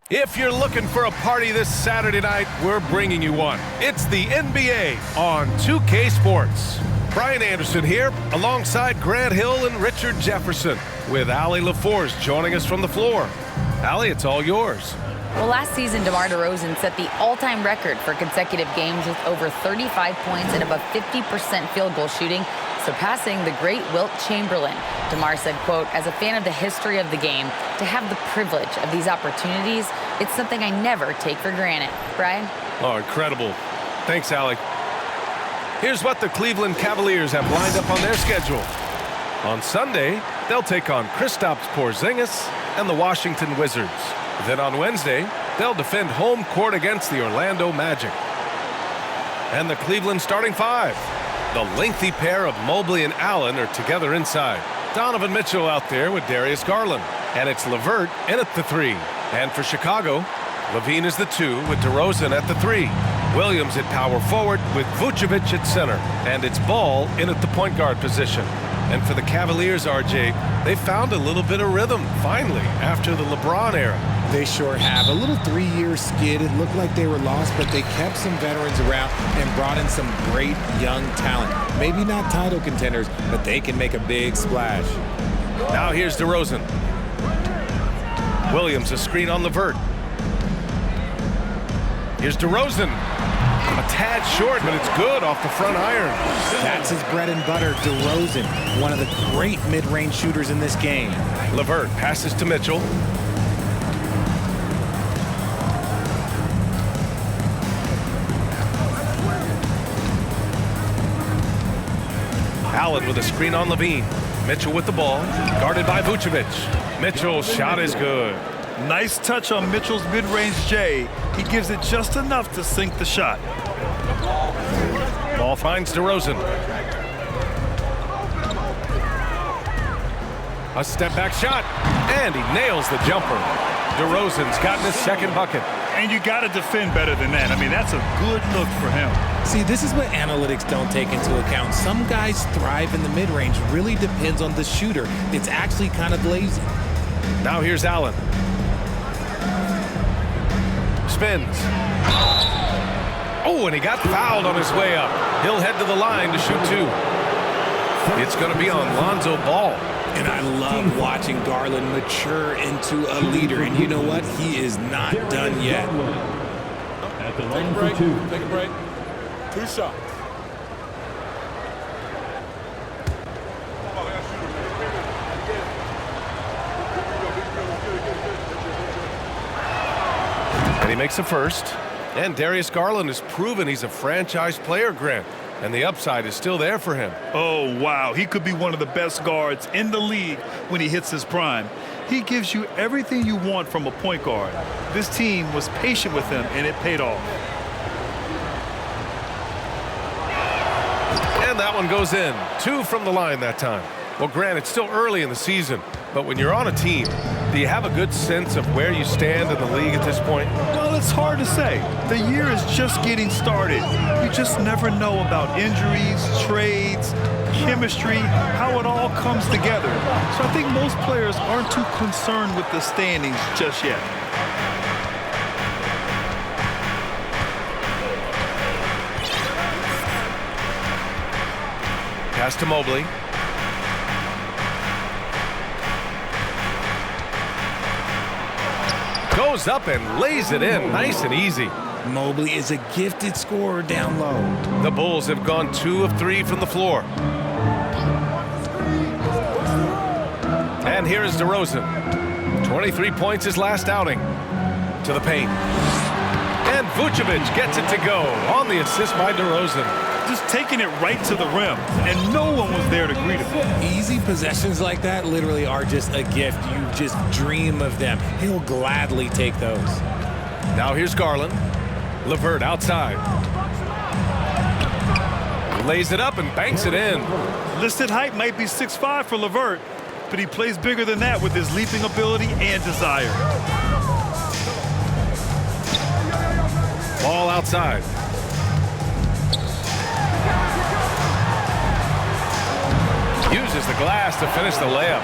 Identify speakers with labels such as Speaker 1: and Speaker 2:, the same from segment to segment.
Speaker 1: If you're looking for a party this Saturday night, we're bringing you one. It's the NBA on 2K Sports. Brian Anderson here, alongside Grant Hill and Richard Jefferson, with Allie LaForce joining us from the floor. Allie, it's all yours.
Speaker 2: Well, last season, DeMar DeRozan set the all-time record for consecutive games with over 35 points and above 50% field goal shooting, surpassing the great Wilt Chamberlain. DeMar said, quote, "As a fan of the history of the game, to have the privilege of these opportunities, it's something I never take for granted." Brian?
Speaker 1: Oh, incredible. Thanks, Allie. Here's what the Cleveland Cavaliers have lined up on their schedule. On Sunday, they'll take on Kristaps Porzingis and the Washington Wizards. Then on Wednesday, they'll defend home court against the Orlando Magic. And the Cleveland starting five. The lengthy pair of Mobley and Allen are together inside. Donovan Mitchell out there with Darius Garland. And it's LeVert in at the three. And for Chicago, Levine is the two with DeRozan at the three. Williams at power forward with Vucevic at center. And it's Ball in at the point guard position. And for the Cavaliers, RJ, they found a little bit of rhythm, finally, after the LeBron era.
Speaker 3: They sure have. A little 3-year skid. It looked like they were lost, but they kept some veterans around and brought in some great young talent. Maybe not title contenders, but they can make a big splash.
Speaker 1: Now here's DeRozan. Williams a screen on LeVert. Here's DeRozan. A tad short, but it's good off the front iron.
Speaker 3: That's his bread and butter, DeRozan, one of the great mid-range shooters in this game.
Speaker 1: LeVert passes to Mitchell. Allen with a screen on Levine. Mitchell with the ball, guarded by Vucevic. Mitchell's shot is good.
Speaker 4: Nice touch on Mitchell's mid-range J. He gives it just enough to sink the shot.
Speaker 1: Ball finds DeRozan. A step-back shot, and he nails the jumper. DeRozan's gotten his second bucket.
Speaker 4: And you got to defend better than that. I mean, that's a good look for him.
Speaker 3: See, this is what analytics don't take into account. Some guys thrive in the mid-range. Really depends on the shooter. It's actually kind of lazy.
Speaker 1: Now here's Allen. Spins. Oh, and he got fouled on his way up. He'll head to the line to shoot two. It's going to be on Lonzo Ball.
Speaker 3: And I love watching Garland mature into a leader. And you know what? He is not done yet.
Speaker 5: At the line for two.
Speaker 6: Take a break. 2 shots.
Speaker 1: And he makes a first. And Darius Garland has proven he's a franchise player, Grant. And the upside is still there for him.
Speaker 4: Oh, wow. He could be one of the best guards in the league when he hits his prime. He gives you everything you want from a point guard. This team was patient with him, and it paid off.
Speaker 1: And that one goes in. 2 from the line that time. Well, Grant, it's still early in the season, but when you're on a team, do you have a good sense of where you stand in the league at this point?
Speaker 4: Well, it's hard to say. The year is just getting started. You just never know about injuries, trades, chemistry, how it all comes together. So I think most players aren't too concerned with the standings just yet.
Speaker 1: Pass to Mobley. Goes up and lays it in nice and easy.
Speaker 3: Mobley is a gifted scorer down low.
Speaker 1: The Bulls have gone 2 of 3 from the floor. And here is DeRozan. 23 points his last outing. To the paint. And Vucevic gets it to go on the assist by DeRozan.
Speaker 4: Just taking it right to the rim, and no one was there to greet him.
Speaker 3: Easy possessions like that literally are just a gift. You just dream of them. He'll gladly take those.
Speaker 1: Now here's Garland. LeVert outside. Lays it up and banks it in.
Speaker 4: Listed height might be 6'5" for LeVert, but he plays bigger than that with his leaping ability and desire.
Speaker 1: Ball outside. uses the glass to finish the layup.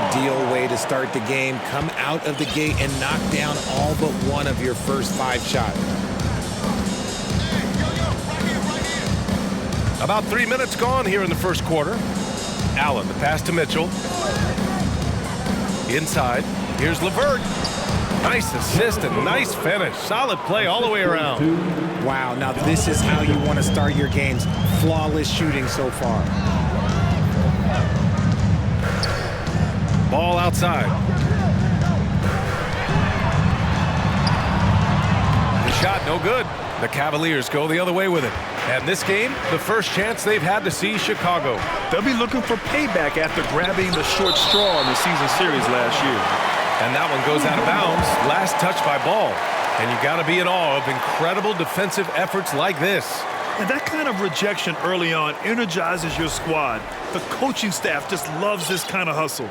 Speaker 3: Ideal way to start the game. Come out of the gate and knock down all but one of your first 5 shots.
Speaker 1: About 3 minutes gone here in the first quarter. Allen, the pass to Mitchell. Inside, here's LeVert. Nice assist and nice finish. Solid play all the way around.
Speaker 3: Wow, now this is how you want to start your games. Flawless shooting so far.
Speaker 1: Ball outside. The shot no good. The Cavaliers go the other way with it. And this game, the first chance they've had to see Chicago.
Speaker 4: They'll be looking for payback after grabbing the short straw in the season series last year.
Speaker 1: And that one goes out of bounds. Last touch by Ball. And you got to be in awe of incredible defensive efforts like this.
Speaker 4: And that kind of rejection early on energizes your squad. The coaching staff just loves this kind of hustle.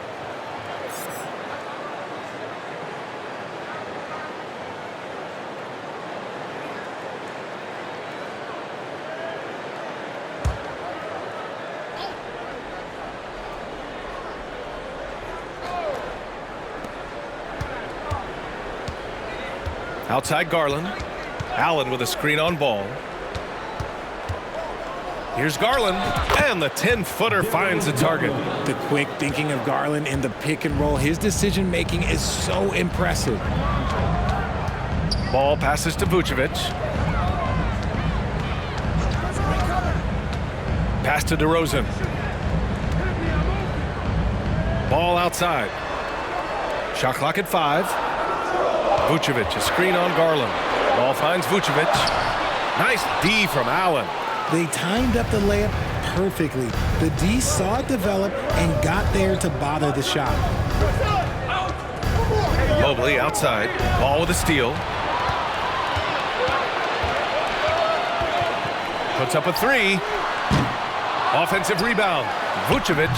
Speaker 1: Outside Garland. Allen with a screen on Ball. Here's Garland, and the 10-footer finds the target.
Speaker 3: The quick thinking of Garland in the pick and roll. His decision-making is so impressive.
Speaker 1: Ball passes to Vucevic. Pass to DeRozan. Ball outside. Shot clock at 5. Vucevic, a screen on Garland. Ball finds Vucevic. Nice D from Allen.
Speaker 3: They timed up the layup perfectly. The D saw it develop and got there to bother the shot.
Speaker 1: Mobley outside. Ball with a steal. Puts up a 3. Offensive rebound. Vucevic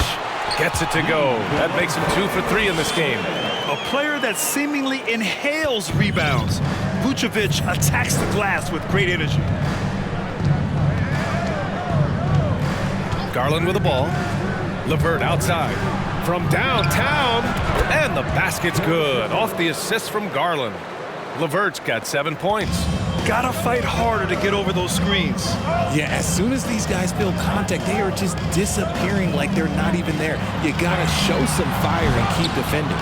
Speaker 1: gets it to go. That makes him 2 for 3 in this game.
Speaker 4: A player that seemingly inhales rebounds. Vucevic attacks the glass with great energy.
Speaker 1: Garland with the ball. LeVert outside. From downtown. And the basket's good. Off the assist from Garland. LeVert's got 7 points.
Speaker 4: Gotta fight harder to get over those screens.
Speaker 3: Yeah, as soon as these guys feel contact, they are just disappearing like they're not even there. You gotta show some fire and keep defending.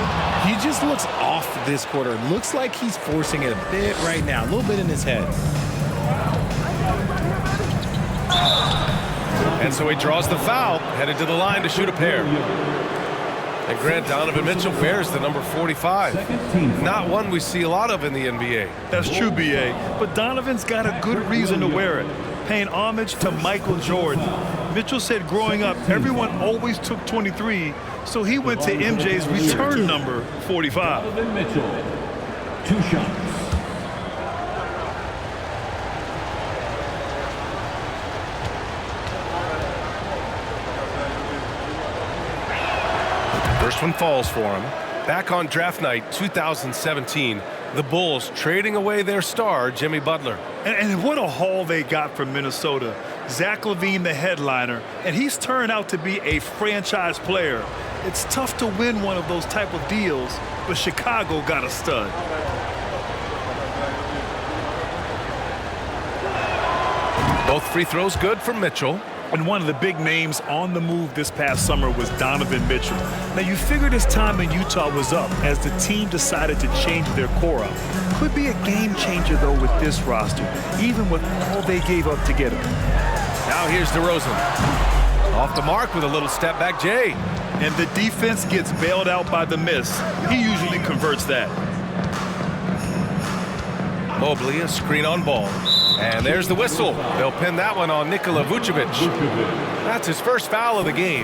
Speaker 3: He just looks off this quarter. Looks like he's forcing it a bit right now. A little bit in his head.
Speaker 1: And so he draws the foul, headed to the line to shoot a pair. And Grant, Donovan Mitchell bears the number 45. Not one we see a lot of in the NBA.
Speaker 4: That's true, B.A. But Donovan's got a good reason to wear it, paying homage to Michael Jordan. Mitchell said growing up, everyone always took 23, so he went to MJ's return number 45.
Speaker 5: Donovan Mitchell, 2 shots.
Speaker 1: First one falls for him. Back on draft night 2017, the Bulls trading away their star, Jimmy Butler.
Speaker 4: And what a haul they got from Minnesota. Zach LaVine, the headliner, and he's turned out to be a franchise player. It's tough to win one of those type of deals, but Chicago got a stud.
Speaker 1: Both free throws good for Mitchell.
Speaker 4: And one of the big names on the move this past summer was Donovan Mitchell. Now, you figured his time in Utah was up as the team decided to change their core up. Could be a game changer, though, with this roster, even with all they gave up to get him.
Speaker 1: Now here's DeRozan. Off the mark with a little step back J.
Speaker 4: And the defense gets bailed out by the miss. He usually converts that.
Speaker 1: Mobley, a screen on Ball. And there's the whistle. They'll pin that one on Nikola Vucevic. That's his first foul of the game.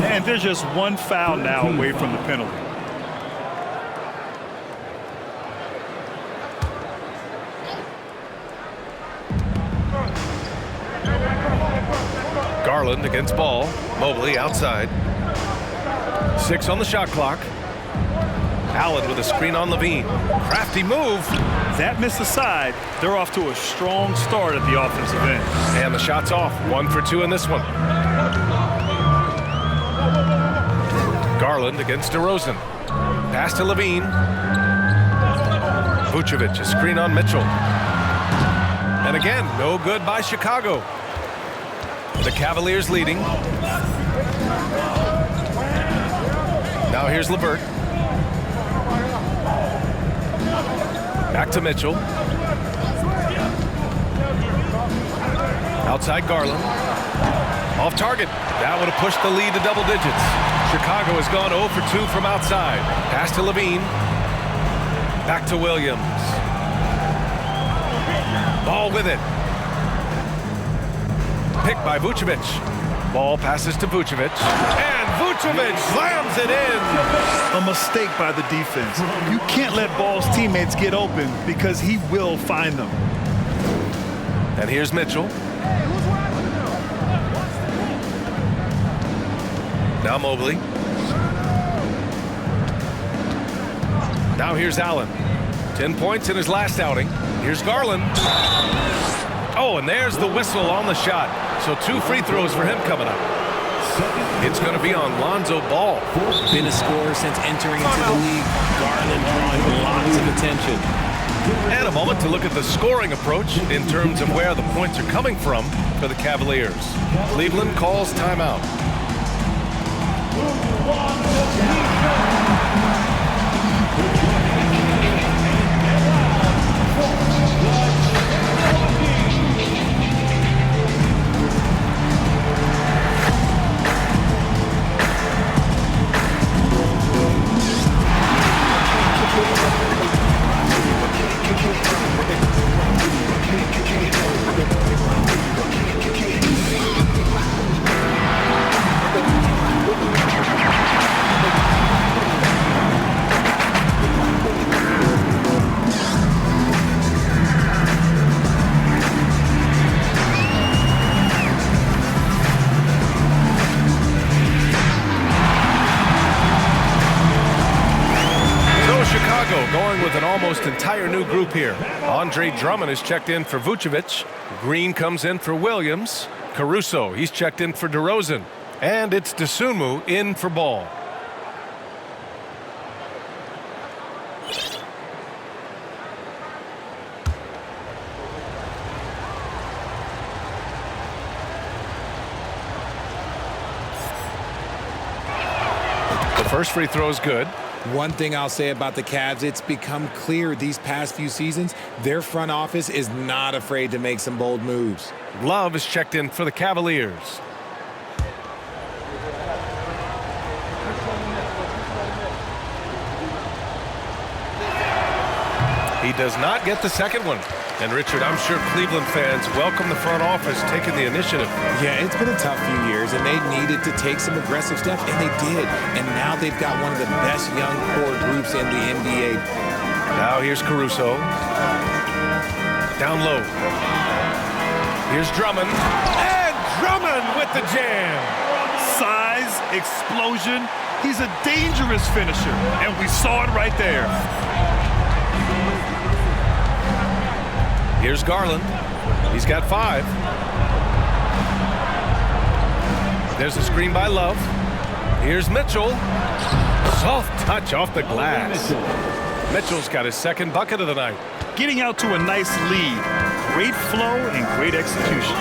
Speaker 4: And there's just one foul now away from the penalty.
Speaker 1: Garland against Ball. Mobley outside. 6 on the shot clock. Allen with a screen on LaVine. Crafty move.
Speaker 4: That missed aside. They're off to a strong start at the offensive end.
Speaker 1: And the shot's off. 1 for 2 in this one. Garland against DeRozan. Pass to Levine. Vucevic, a screen on Mitchell. And again, no good by Chicago. The Cavaliers leading. Now here's LeVert. Back to Mitchell. Outside Garland. Off target. That would have pushed the lead to double digits. Chicago has gone 0 for 2 from outside. Pass to Levine. Back to Williams. Ball with it. Picked by Vucevic. Ball passes to Vucevic. And Vucevic slams it in.
Speaker 4: A mistake by the defense. You can't let Ball's teammates get open because he will find them.
Speaker 1: And here's Mitchell. Now Mobley. Now here's Allen. 10 points in his last outing. Here's Garland. Oh, and there's the whistle on the shot. So 2 free throws for him coming up. It's going to be on Lonzo Ball.
Speaker 3: Been a scorer since entering into the league. Garland drawing lots of attention.
Speaker 1: And a moment to look at the scoring approach in terms of where the points are coming from for the Cavaliers. Cleveland calls timeout. Going with an almost entire new group here. Andre Drummond is checked in for Vucevic. Green comes in for Williams. Caruso, he's checked in for DeRozan. And it's Dosunmu in for Ball. The first free throw is good.
Speaker 3: One thing I'll say about the Cavs, it's become clear these past few seasons, their front office is not afraid to make some bold moves.
Speaker 1: Love is checked in for the Cavaliers. He does not get the second one. And Richard, I'm sure Cleveland fans welcome the front office taking the initiative.
Speaker 3: Yeah, it's been a tough few years, and they needed to take some aggressive steps, and they did. And now they've got one of the best young core groups in the NBA.
Speaker 1: Now here's Caruso. Down low. Here's Drummond. And Drummond with the jam.
Speaker 4: Size, explosion. He's a dangerous finisher, and we saw it right there.
Speaker 1: Here's Garland. He's got 5. There's a screen by Love. Here's Mitchell. Soft touch off the glass. Mitchell's got his second bucket of the night.
Speaker 4: Getting out to a nice lead. Great flow and great execution.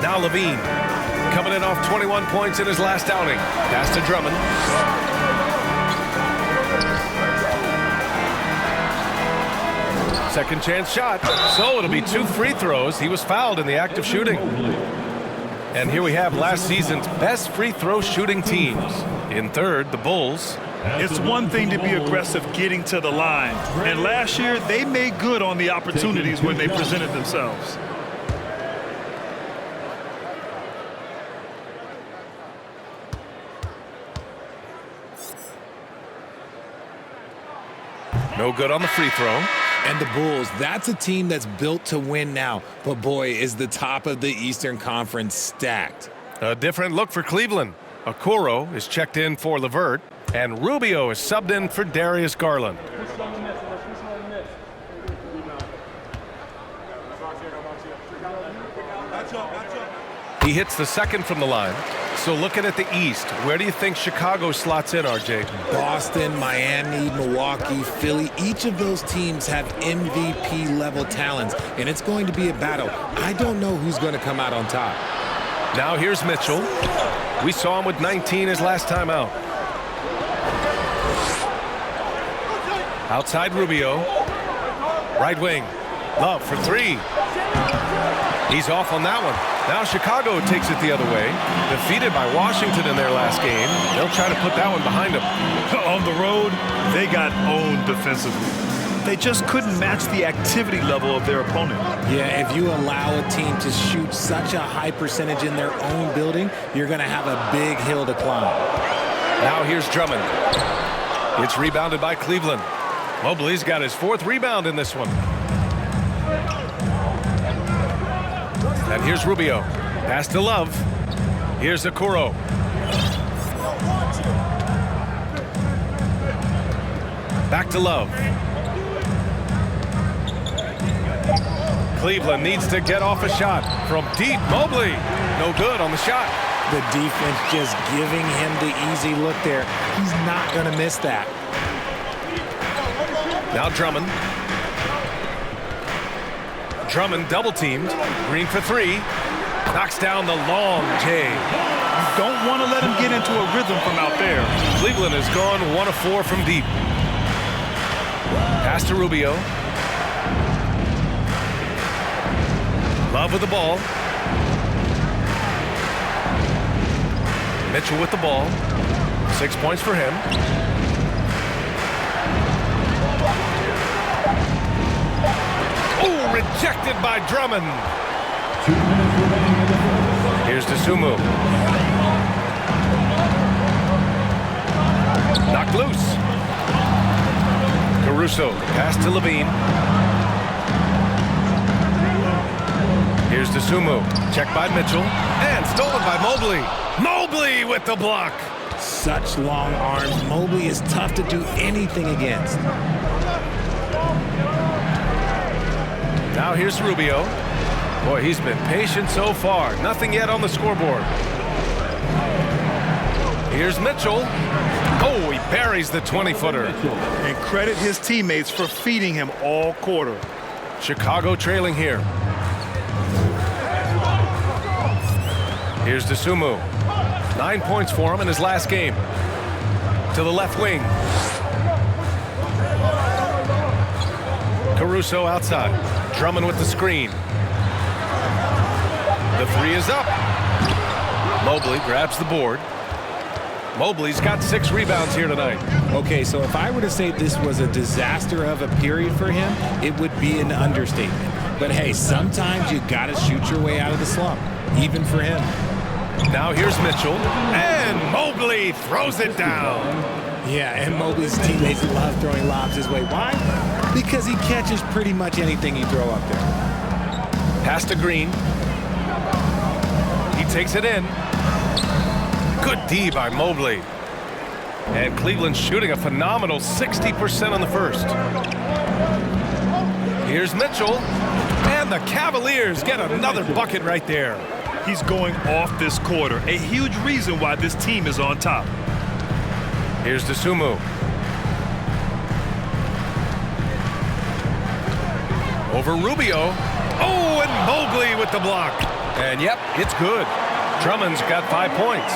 Speaker 1: Now Levine. Coming in off 21 points in his last outing. Pass to Drummond. Second chance shot. So it'll be 2 free throws. He was fouled in the act of shooting. And here we have last season's best free throw shooting teams. In third, the Bulls.
Speaker 4: It's one thing to be aggressive getting to the line. And last year, they made good on the opportunities when they presented themselves.
Speaker 1: No good on the free throw.
Speaker 3: And the Bulls, that's a team that's built to win now. But boy, is the top of the Eastern Conference stacked.
Speaker 1: A different look for Cleveland. Okoro is checked in for LeVert. And Rubio is subbed in for Darius Garland. He hits the second from the line. So looking at the East, where do you think Chicago slots in, RJ?
Speaker 3: Boston, Miami, Milwaukee, Philly, each of those teams have MVP-level talents, and it's going to be a battle. I don't know who's going to come out on top.
Speaker 1: Now here's Mitchell. We saw him with 19 his last time out. Outside Rubio. Right wing. Love for three. He's off on that one. Now Chicago takes it the other way. Defeated by Washington in their last game. They'll try to put that one behind them.
Speaker 4: On the road, they got owned defensively. They just couldn't match the activity level of their opponent.
Speaker 3: Yeah, if you allow a team to shoot such a high percentage in their own building, you're going to have a big hill to climb.
Speaker 1: Now here's Drummond. It's rebounded by Cleveland. Mobley's got his 4th rebound in this one. And here's Rubio. Pass to Love. Here's Okoro. Back to Love. Cleveland needs to get off a shot from deep. Mobley, no good on the shot.
Speaker 3: The defense just giving him the easy look there. He's not going to miss that.
Speaker 1: Now Drummond. Drummond double teamed. Green for three. Knocks down the long J.
Speaker 4: You don't want to let him get into a rhythm from out there.
Speaker 1: Cleveland has gone 1 of 4 from deep. Pass to Rubio. Love with the ball. Mitchell with the ball. 6 points for him. Oh, rejected by Drummond.
Speaker 5: 2 minutes remaining in the fourth.
Speaker 1: Here's DeSumo. Knocked loose. Caruso. Pass to Levine. Here's DeSumo. Checked by Mitchell. And stolen by Mobley. Mobley with the block.
Speaker 3: Such long arms. Mobley is tough to do anything against.
Speaker 1: Now here's Rubio. Boy, he's been patient so far. Nothing yet on the scoreboard. Here's Mitchell. Oh, he buries the 20-footer.
Speaker 4: And credit his teammates for feeding him all quarter.
Speaker 1: Chicago trailing here. Here's DeSumo. 9 points for him in his last game. To the left wing. Caruso outside. Drummond with the screen. The three is up. Mobley grabs the board. Mobley's got 6 rebounds here tonight.
Speaker 3: Okay, so if I were to say this was a disaster of a period for him, it would be an understatement. But hey, sometimes you got to shoot your way out of the slump, even for him.
Speaker 1: Now here's Mitchell. And Mobley throws it down.
Speaker 3: Yeah, and Mobley's teammates love throwing lobs his way. Why? Because he catches pretty much anything you throw up there.
Speaker 1: Pass to Green. He takes it in. Good D by Mobley. And Cleveland shooting a phenomenal 60% on the first. Here's Mitchell. And the Cavaliers get another bucket right there.
Speaker 4: He's going off this quarter. A huge reason why this team is on top.
Speaker 1: Here's DeSumo. Over Rubio. Oh, and Mobley with the block. And yep, it's good. Drummond's got 5 points.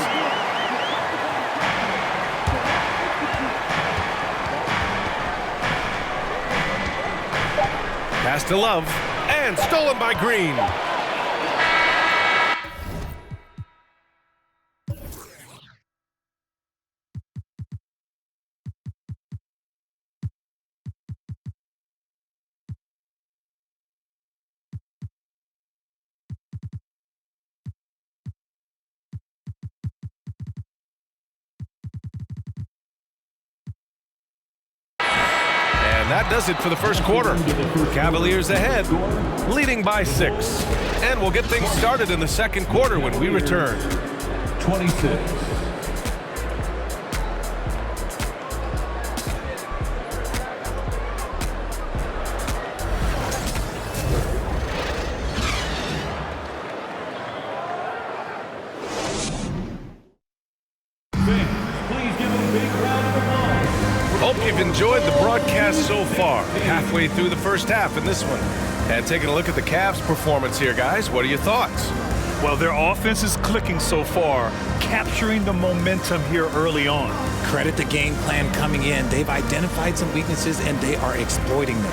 Speaker 1: Pass to Love. And stolen by Green. And that does it for the first quarter. Cavaliers ahead, leading by 6. And we'll get things started in the second quarter when we return.
Speaker 5: 26.
Speaker 1: Hope you've enjoyed the broadcast so far. Halfway through the first half in this one. And taking a look at the Cavs' performance here, guys. What are your thoughts?
Speaker 4: Well, their offense is clicking so far, capturing the momentum here early on.
Speaker 3: Credit the game plan coming in. They've identified some weaknesses, and they are exploiting them.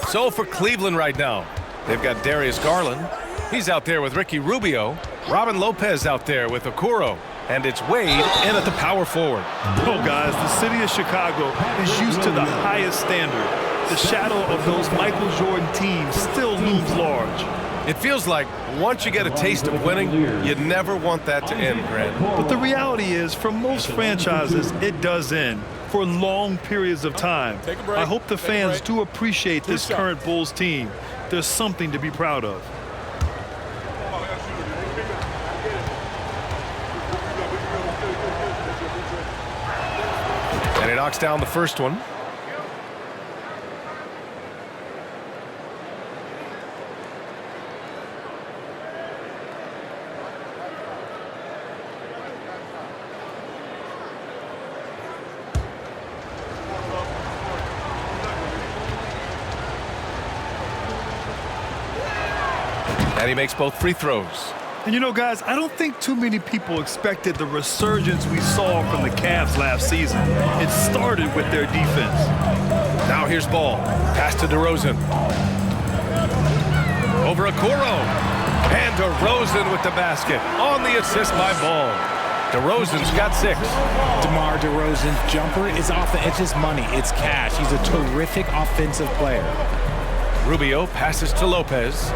Speaker 1: So for Cleveland right now, they've got Darius Garland. He's out there with Ricky Rubio. Robin Lopez out there with Okoro. And it's Wade in at the power forward.
Speaker 4: Oh, guys, the city of Chicago is used to the highest standard. The shadow of those Michael Jordan teams still looms large.
Speaker 1: It feels like once you get a taste of winning, you never want that to end, Grant.
Speaker 4: But the reality is, for most franchises, it does end for long periods of time. I hope the fans do appreciate this current Bulls team. There's something to be proud of.
Speaker 1: And he knocks down the first one. And he makes both free throws.
Speaker 4: And you know, guys, I don't think too many people expected the resurgence we saw from the Cavs last season. It started with their defense.
Speaker 1: Now here's Ball. Pass to DeRozan. Over Okoro. And DeRozan with the basket. On the assist by Ball. DeRozan's got 6.
Speaker 3: DeMar DeRozan's jumper is off the edges money. It's cash. He's a terrific offensive player.
Speaker 1: Rubio passes to Lopez.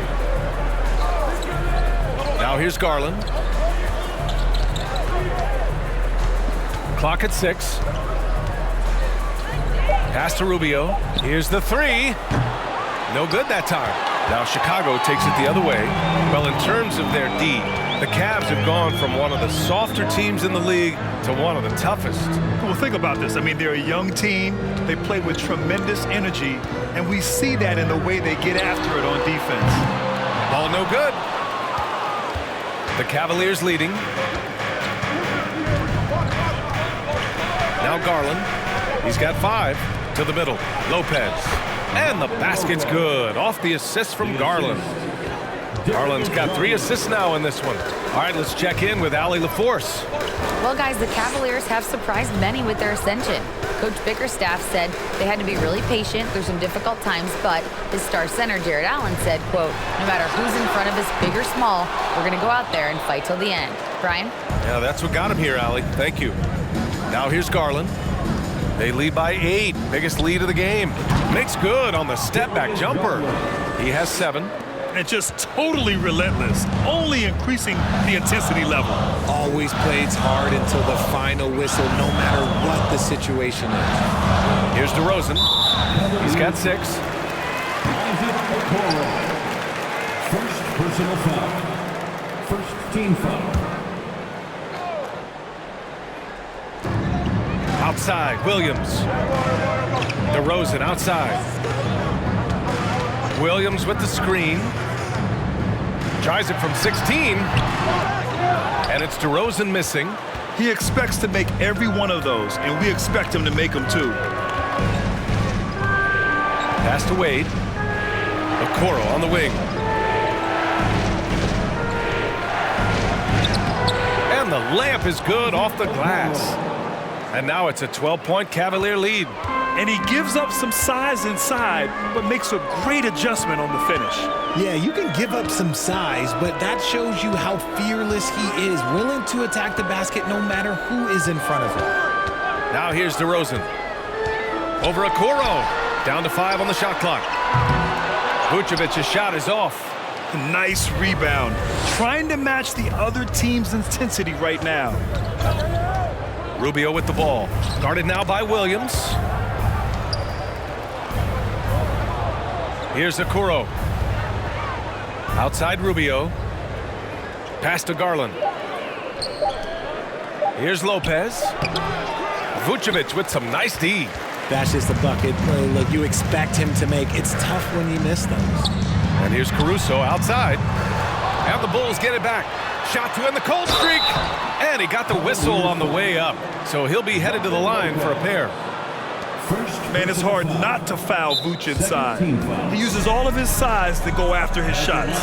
Speaker 1: Now here's Garland. Clock at 6. Pass to Rubio. Here's the 3. No good that time. Now Chicago takes it the other way. Well, in terms of their D, the Cavs have gone from one of the softer teams in the league to one of the toughest.
Speaker 4: Well, think about this. I mean, they're a young team. They play with tremendous energy, and we see that in the way they get after it on defense.
Speaker 1: Ball no good. The Cavaliers leading. Now Garland. He's got 5 to the middle. Lopez. And the basket's good. Off the assist from Garland. Garland's got 3 assists now in this one. All right, let's check in with Allie LaForce.
Speaker 2: Well, guys, the Cavaliers have surprised many with their ascension. Coach Bickerstaff said they had to be really patient through some difficult times, but his star center, Jared Allen, said, quote, no matter who's in front of us, big or small, we're going to go out there and fight till the end. Brian?
Speaker 1: Yeah, that's what got him here, Allie. Thank you. Now here's Garland. They lead by 8. Biggest lead of the game. Makes good on the step-back jumper. He has 7.
Speaker 4: And just totally relentless, only increasing the intensity level.
Speaker 3: Always plays hard until the final whistle, no matter what the situation is.
Speaker 1: Here's DeRozan. He's got 6.
Speaker 5: First personal foul. First team foul.
Speaker 1: Outside, Williams. DeRozan outside. Williams with the screen. Tries it from 16. And it's DeRozan missing.
Speaker 4: He expects to make every one of those, and we expect him to make them too.
Speaker 1: Pass to Wade. Okoro on the wing. And the layup is good off the glass. And now it's a 12-point Cavalier lead.
Speaker 4: And he gives up some size inside, but makes a great adjustment on the finish.
Speaker 3: Yeah, you can give up some size, but that shows you how fearless he is, willing to attack the basket no matter who is in front of him.
Speaker 1: Now here's DeRozan. Over Okoro. Down to 5 on the shot clock. Vucevic's shot is off.
Speaker 4: Nice rebound. Trying to match the other team's intensity right now.
Speaker 1: Rubio with the ball. Guarded now by Williams. Here's Okoro. Outside Rubio. Pass to Garland. Here's Lopez. Vucevic with some nice D.
Speaker 3: That's just the bucket play. Look, you expect him to make. It's tough when you miss those.
Speaker 1: And here's Caruso outside. And the Bulls get it back. Shot to end the cold streak. And he got the whistle on the way up. So he'll be headed to the line for a pair.
Speaker 4: Man, it's hard not to foul Vooch inside. He uses all of his size to go after his shots.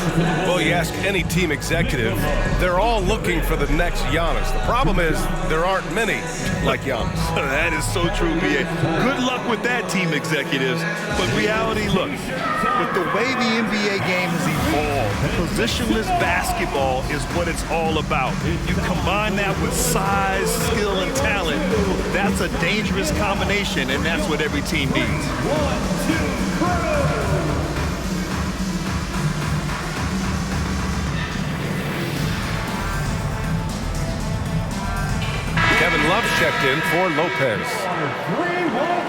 Speaker 1: Well, you ask any team executive, they're all looking for the next Giannis. The problem is there aren't many like Giannis.
Speaker 4: That is so true, B.A. Good luck with that, team executives. But reality, look, with the way the NBA game has evolved, positionless basketball is what it's all about. You combine that with size, skill, and talent, that's a dangerous combination, and that's what every team needs.
Speaker 1: Kevin Love checked in for Lopez.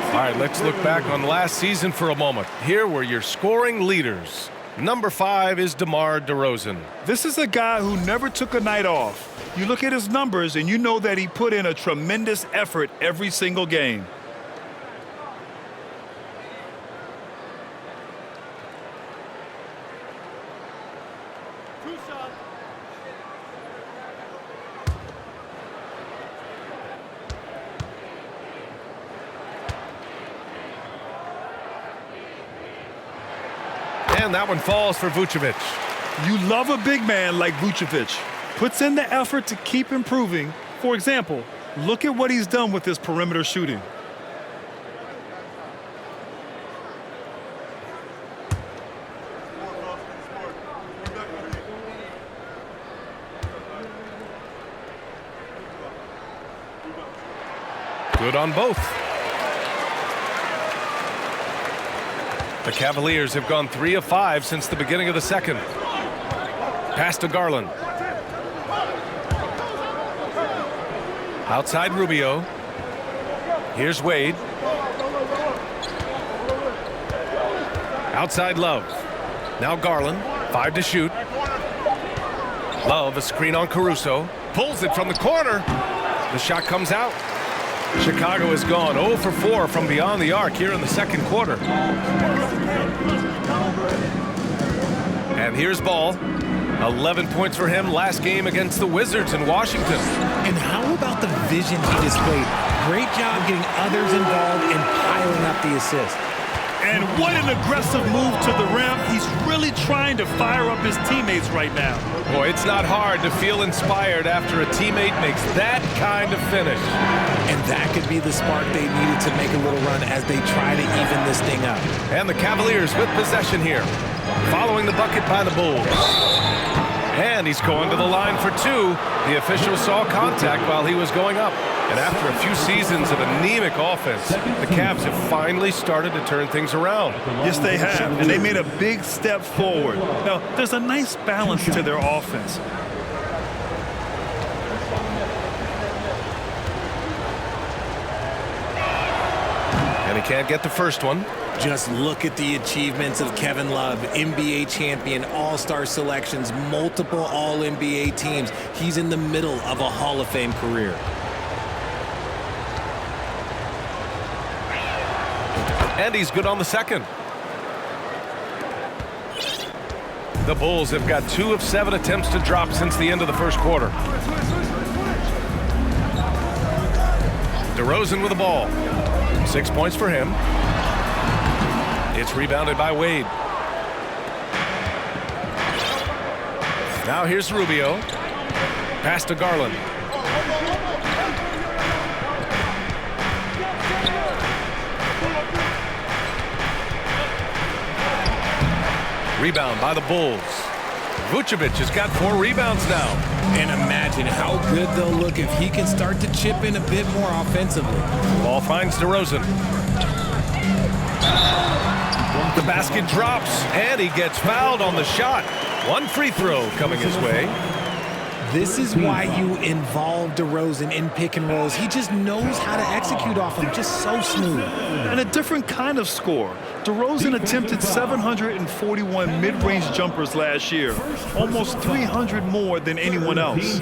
Speaker 1: All right, let's look back on last season for a moment. Here were your scoring leaders. Number 5 is DeMar DeRozan.
Speaker 4: This is a guy who never took a night off. You look at his numbers and you know that he put in a tremendous effort every single game.
Speaker 1: And that one falls for Vucevic.
Speaker 4: You love a big man like Vucevic. Puts in the effort to keep improving. For example, look at what he's done with his perimeter shooting.
Speaker 1: Good on both. The Cavaliers have gone 3 of 5 since the beginning of the second. Pass to Garland. Outside Rubio. Here's Wade. Outside Love. Now Garland. 5 to shoot. Love, a screen on Caruso. Pulls it from the corner. The shot comes out. Chicago has gone 0 for 4 from beyond the arc here in the second quarter. And here's Ball. 11 points for him last game against the Wizards in Washington.
Speaker 3: And how about the vision he displayed? Great job getting others involved and piling up the assists.
Speaker 4: And what an aggressive move to the rim. He's really trying to fire up his teammates right now.
Speaker 1: Boy, it's not hard to feel inspired after a teammate makes that kind of finish.
Speaker 3: And that could be the spark they needed to make a little run as they try to even this thing up.
Speaker 1: And the Cavaliers with possession here, following the bucket by the Bulls. And he's going to the line for 2. The official saw contact while he was going up. And after a few seasons of anemic offense, the Cavs have finally started to turn things around.
Speaker 4: Yes, they have, and they made a big step forward. Now, there's a nice balance to their offense.
Speaker 1: And he can't get the first one.
Speaker 3: Just look at the achievements of Kevin Love, NBA champion, all-star selections, multiple all-NBA teams. He's in the middle of a Hall of Fame career.
Speaker 1: And he's good on the second. The Bulls have got 2 of 7 attempts to drop since the end of the first quarter. DeRozan with the ball. 6 points for him. It's rebounded by Wade. Now here's Rubio. Pass to Garland. Rebound by the Bulls. Vucevic has got 4 rebounds now.
Speaker 3: And imagine how good they'll look if he can start to chip in a bit more offensively.
Speaker 1: Ball finds DeRozan. The basket drops, and he gets fouled on the shot. 1 free throw coming his way.
Speaker 3: This is why you involve DeRozan in pick and rolls. He just knows how to execute off them, just so smooth.
Speaker 4: And a different kind of score. DeRozan attempted 741 mid-range jumpers last year, almost 300 more than anyone else.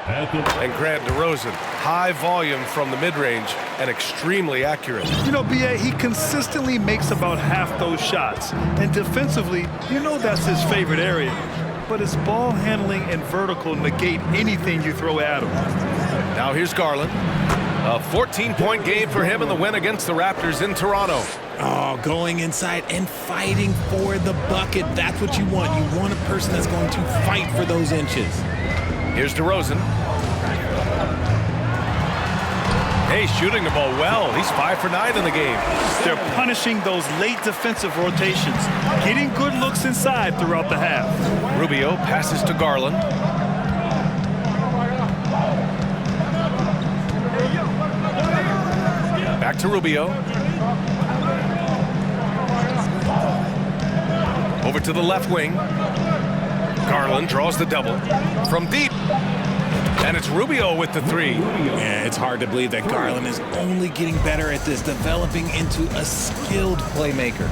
Speaker 1: And Grant DeRozan high volume from the mid-range and extremely accurate.
Speaker 4: You know, B.A., he consistently makes about half those shots. And defensively, you know that's his favorite area. But his ball handling and vertical negate anything you throw at him.
Speaker 1: Now here's Garland. A 14-point game for him in the win against the Raptors in Toronto.
Speaker 3: Oh, going inside and fighting for the bucket. That's what you want. You want a person that's going to fight for those inches.
Speaker 1: Here's DeRozan. Hey, shooting the ball well. He's 5 for 9 in the game.
Speaker 4: They're punishing those late defensive rotations, getting good looks inside throughout the half.
Speaker 1: Rubio passes to Garland. Back to Rubio. Over to the left wing. Garland draws the double from deep. And it's Rubio with the three.
Speaker 3: Yeah, it's hard to believe that Garland is only getting better at this, developing into a skilled playmaker.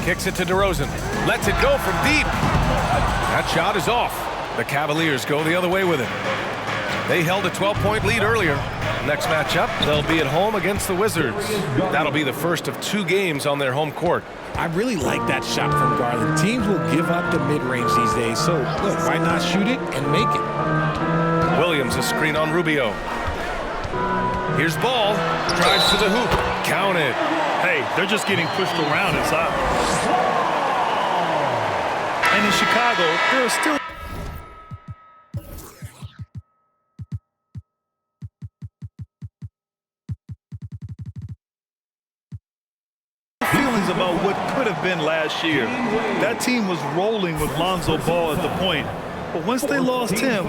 Speaker 1: Kicks it to DeRozan. Lets it go from deep. That shot is off. The Cavaliers go the other way with it. They held a 12-point lead earlier. Next matchup, they'll be at home against the Wizards. That'll be the first of 2 games on their home court.
Speaker 3: I really like that shot from Garland. Teams will give up the mid-range these days, so look, why not shoot it and make it?
Speaker 1: Williams a screen on Rubio. Here's Ball. Drives to the hoop. Count it.
Speaker 4: Hey, they're just getting pushed around inside. And in Chicago, there are still feelings about what could have been last year. That team was rolling with Lonzo Ball at the point. But once they lost him,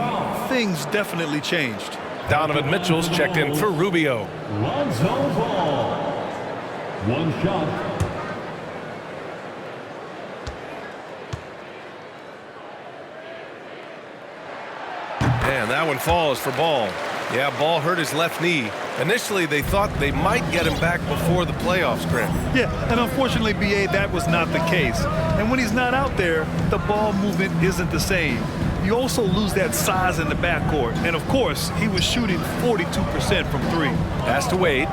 Speaker 4: things definitely changed.
Speaker 1: Donovan Mitchell's checked in for Rubio.
Speaker 5: Lonzo Ball. One shot.
Speaker 1: And that one falls for Ball. Yeah, Ball hurt his left knee. Initially, they thought they might get him back before the playoffs, Grant.
Speaker 4: Yeah, and unfortunately, B.A., that was not the case. And when he's not out there, the ball movement isn't the same. You also lose that size in the backcourt. And, of course, he was shooting 42% from 3.
Speaker 1: Pass to Wade.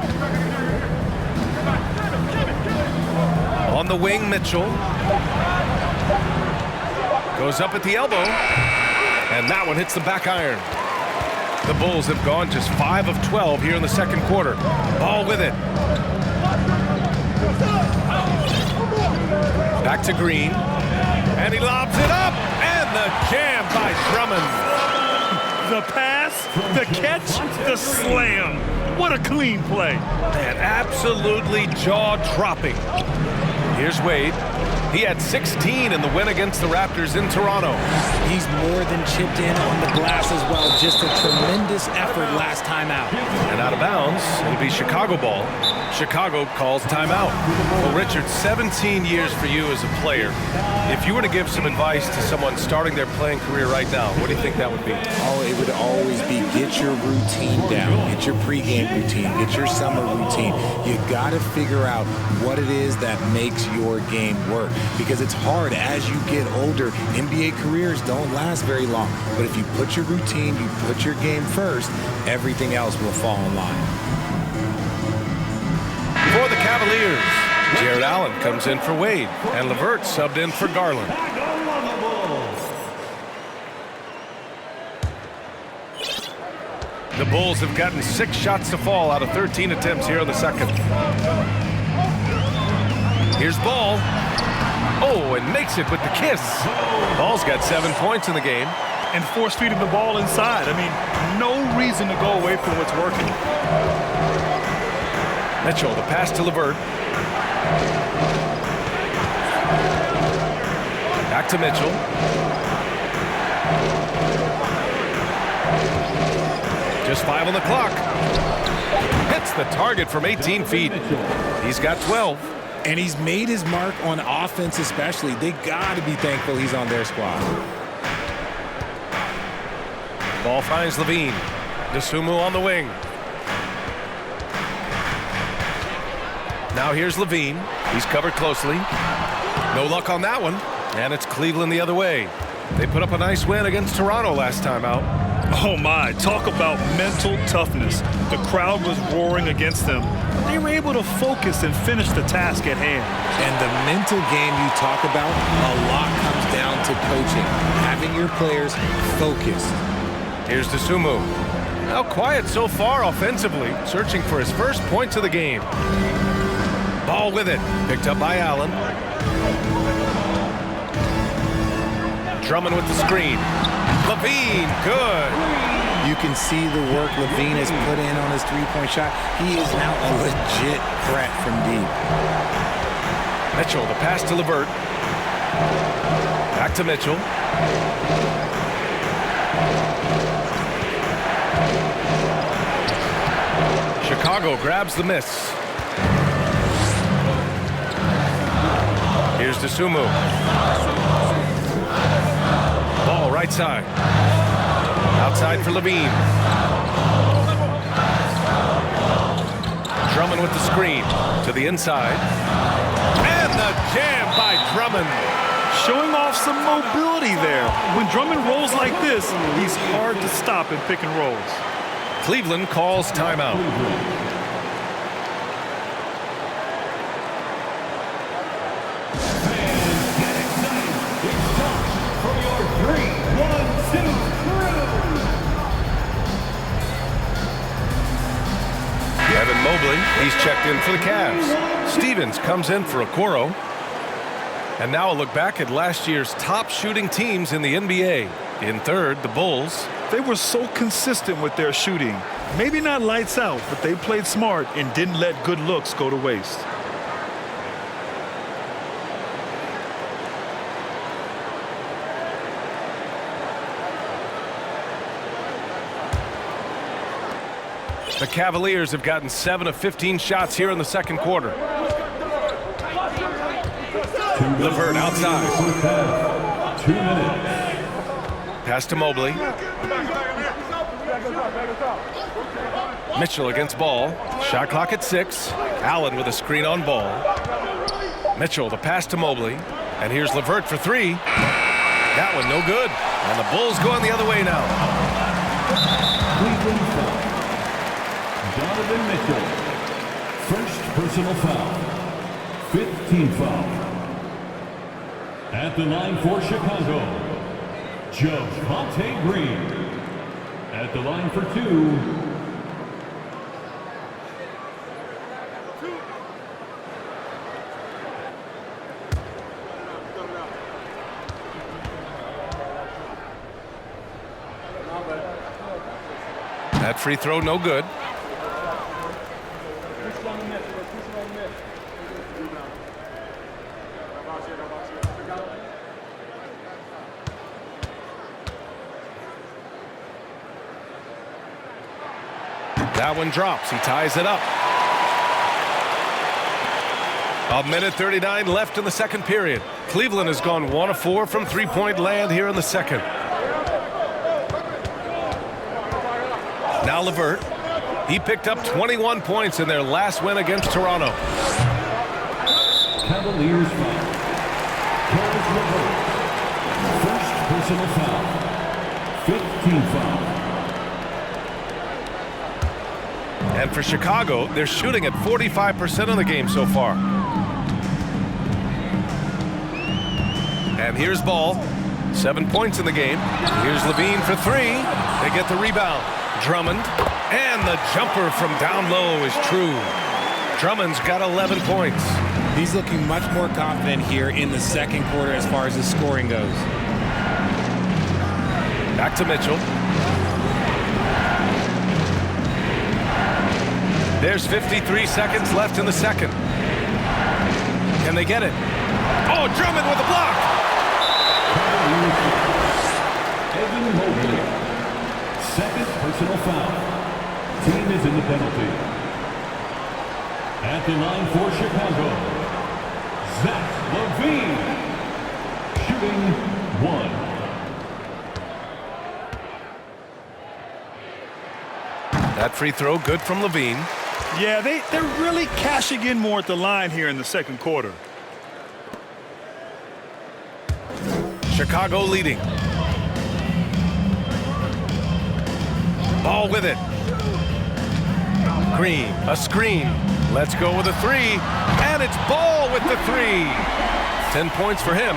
Speaker 1: On the wing, Mitchell. Goes up at the elbow. And that one hits the back iron. The Bulls have gone just 5 of 12 here in the second quarter. Ball with it. Back to Green. And he lobs it up. And the jam by Drummond.
Speaker 4: The pass, the catch, the slam. What a clean play.
Speaker 1: Man, absolutely jaw-dropping. Here's Wade. He had 16 in the win against the Raptors in Toronto.
Speaker 3: He's more than chipped in on the glass as well. Just a tremendous effort last time out.
Speaker 1: And out of bounds, it'll be Chicago ball. Chicago calls timeout. Well, Richard, 17 years for you as a player. If you were to give some advice to someone starting their playing career right now, what do you think that would be?
Speaker 3: Oh, it would always be get your routine down. Get your pregame routine. Get your summer routine. You got to figure out what it is that makes your game work. Because it's hard as you get older. NBA careers don't last very long. But if you put your routine, you put your game first, everything else will fall in line.
Speaker 1: For the Cavaliers, Jared Allen comes in for Wade, and LeVert subbed in for Garland. The Bulls have gotten 6 shots to fall out of 13 attempts here in the second. Here's Ball. Oh, and makes it with the kiss. Ball's got 7 points in the game.
Speaker 4: And force-feeding the ball inside. I mean, no reason to go away from what's working.
Speaker 1: Mitchell, the pass to LeVert. Back to Mitchell. Just 5 on the clock. Hits the target from 18 feet. He's got 12.
Speaker 3: And he's made his mark on offense especially. They got to be thankful he's on their squad.
Speaker 1: Ball finds Levine. Dosunmu on the wing. Now here's Levine. He's covered closely. No luck on that one. And it's Cleveland the other way. They put up a nice win against Toronto last time out.
Speaker 4: Oh my, talk about mental toughness. The crowd was roaring against them. They were able to focus and finish the task at hand.
Speaker 3: And the mental game you talk about, a lot comes down to coaching, having your players focused.
Speaker 1: Here's DeSumo. Now quiet so far offensively, searching for his first points of the game. Ball with it, picked up by Allen. Drummond with the screen. Levine, good.
Speaker 3: You can see the work Levine has put in on his three-point shot. He is now a legit threat from deep.
Speaker 1: Mitchell, the pass to LeVert. Back to Mitchell. Chicago grabs the miss. Here's DeSumo. Ball right side. Outside for Levine. Drummond with the screen to the inside. And the jam by Drummond.
Speaker 4: Showing off some mobility there. When Drummond rolls like this, he's hard to stop in pick and rolls.
Speaker 1: Cleveland calls timeout. Evan Mobley, he's checked in for the Cavs. Stevens comes in for Okoro. And now a look back at last year's top shooting teams in the NBA. In third, the Bulls.
Speaker 4: They were so consistent with their shooting. Maybe not lights out, but they played smart and didn't let good looks go to waste.
Speaker 1: The Cavaliers have gotten 7 of 15 shots here in the second quarter. LeVert outside.
Speaker 5: 2 minutes.
Speaker 1: Pass to Mobley. Mitchell against Ball. Shot clock at 6. Allen with a screen on Ball. Mitchell, the pass to Mobley. And here's LeVert for 3. That one no good. And the Bulls going the other way now.
Speaker 5: Cleveland foul. Donovan Mitchell. First personal foul. 5th team foul. At the line for Chicago, Javonte Green. At the line for 2,
Speaker 1: That free throw no good. That one drops. He ties it up. 1:39 left in the second period. Cleveland has gone 1 of 4 from three-point land here in the second. Now LeVert. He picked up 21 points in their last win against Toronto.
Speaker 5: Cavaliers foul. Caris LeVert. First personal foul. 5th team foul.
Speaker 1: And for Chicago, they're shooting at 45% of the game so far. And here's Ball. 7 points in the game. Here's Levine for 3. They get the rebound. Drummond. And the jumper from down low is true. Drummond's got 11 points.
Speaker 3: He's looking much more confident here in the second quarter as far as the scoring goes.
Speaker 1: Back to Mitchell. There's 53 seconds left in the second. Can they get it? Oh, Drummond with a block.
Speaker 5: Evan Mobley. Second personal foul. Team is in the penalty. At the line for Chicago, Zach LaVine. Shooting 1.
Speaker 1: That free throw good from Levine.
Speaker 4: Yeah, they're really cashing in more at the line here in the second quarter.
Speaker 1: Chicago leading. Ball with it. Green, a screen. Let's go with a three. And it's Ball with the three. 10 points for him.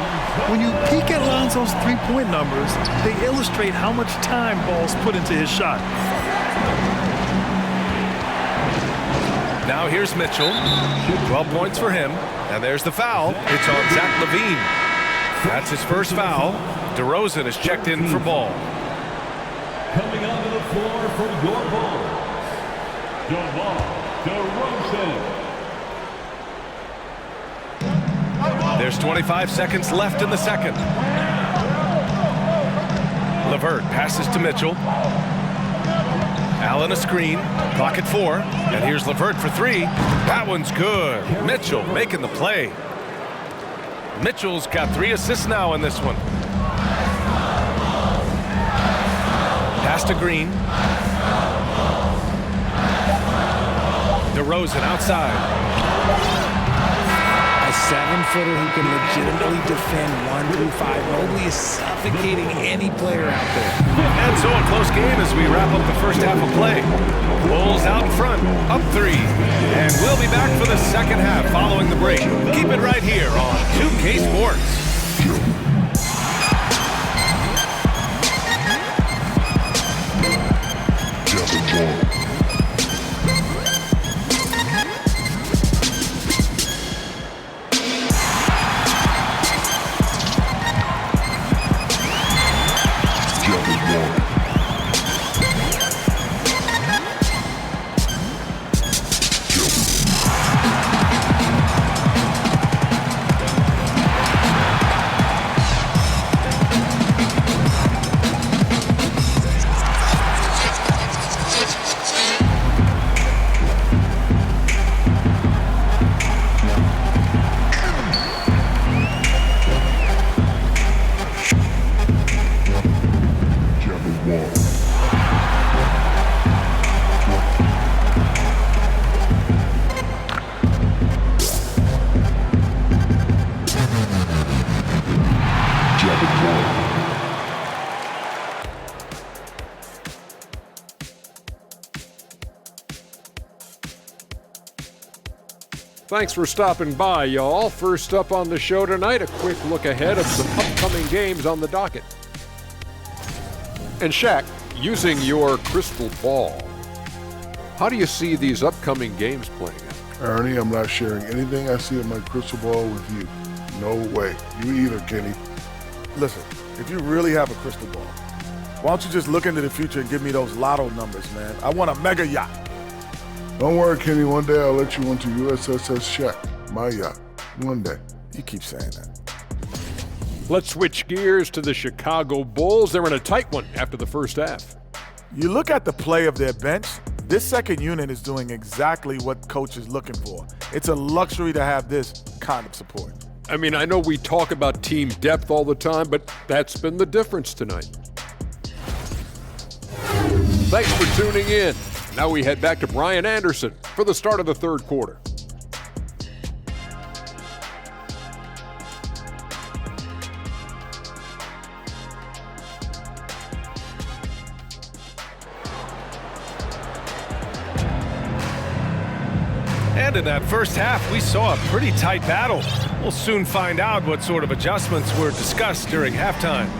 Speaker 4: When you peek at Lonzo's three-point numbers, they illustrate how much time Ball's put into his shot.
Speaker 1: Now here's Mitchell. 12 points for him. And there's the foul. It's on Zach LaVine. That's his first foul. DeRozan is checked in for Ball.
Speaker 5: Coming onto the floor for your Bulls, DeRozan.
Speaker 1: There's 25 seconds left in the second. LeVert passes to Mitchell. Allen a screen. Clock at 4. And here's LeVert for 3. That one's good. Mitchell making the play. Mitchell's got 3 assists now in this one. Pass to Green. DeRozan outside.
Speaker 3: A 7-footer who can legitimately defend 1 through 5. Mobley is suffocating any player out there.
Speaker 1: And so a close game as we wrap up the first half of play. Bulls out in front, up 3. And we'll be back for the second half following the break. Keep it right here on 2K Sports.
Speaker 7: Thanks for stopping by, y'all. First up on the show tonight, a quick look ahead of some upcoming games on the docket. And Shaq, using your crystal ball, how do you see these upcoming games playing out?
Speaker 8: Ernie, I'm not sharing anything I see in my crystal ball with you. No way. You either, Kenny.
Speaker 9: Listen, if you really have a crystal ball, why don't you just look into the future and give me those lotto numbers, man? I want a mega yacht.
Speaker 8: Don't worry, Kenny. One day I'll let you onto USSS Shaq, my yacht. One day.
Speaker 9: You keep saying that.
Speaker 7: Let's switch gears to the Chicago Bulls. They're in a tight one after the first half.
Speaker 9: You look at the play of their bench, this second unit is doing exactly what coach is looking for. It's a luxury to have this kind of support.
Speaker 7: I mean, I know we talk about team depth all the time, but that's been the difference tonight. Thanks for tuning in. Now we head back to Brian Anderson for the start of the third quarter.
Speaker 1: And in that first half, we saw a pretty tight battle. We'll soon find out what sort of adjustments were discussed during halftime.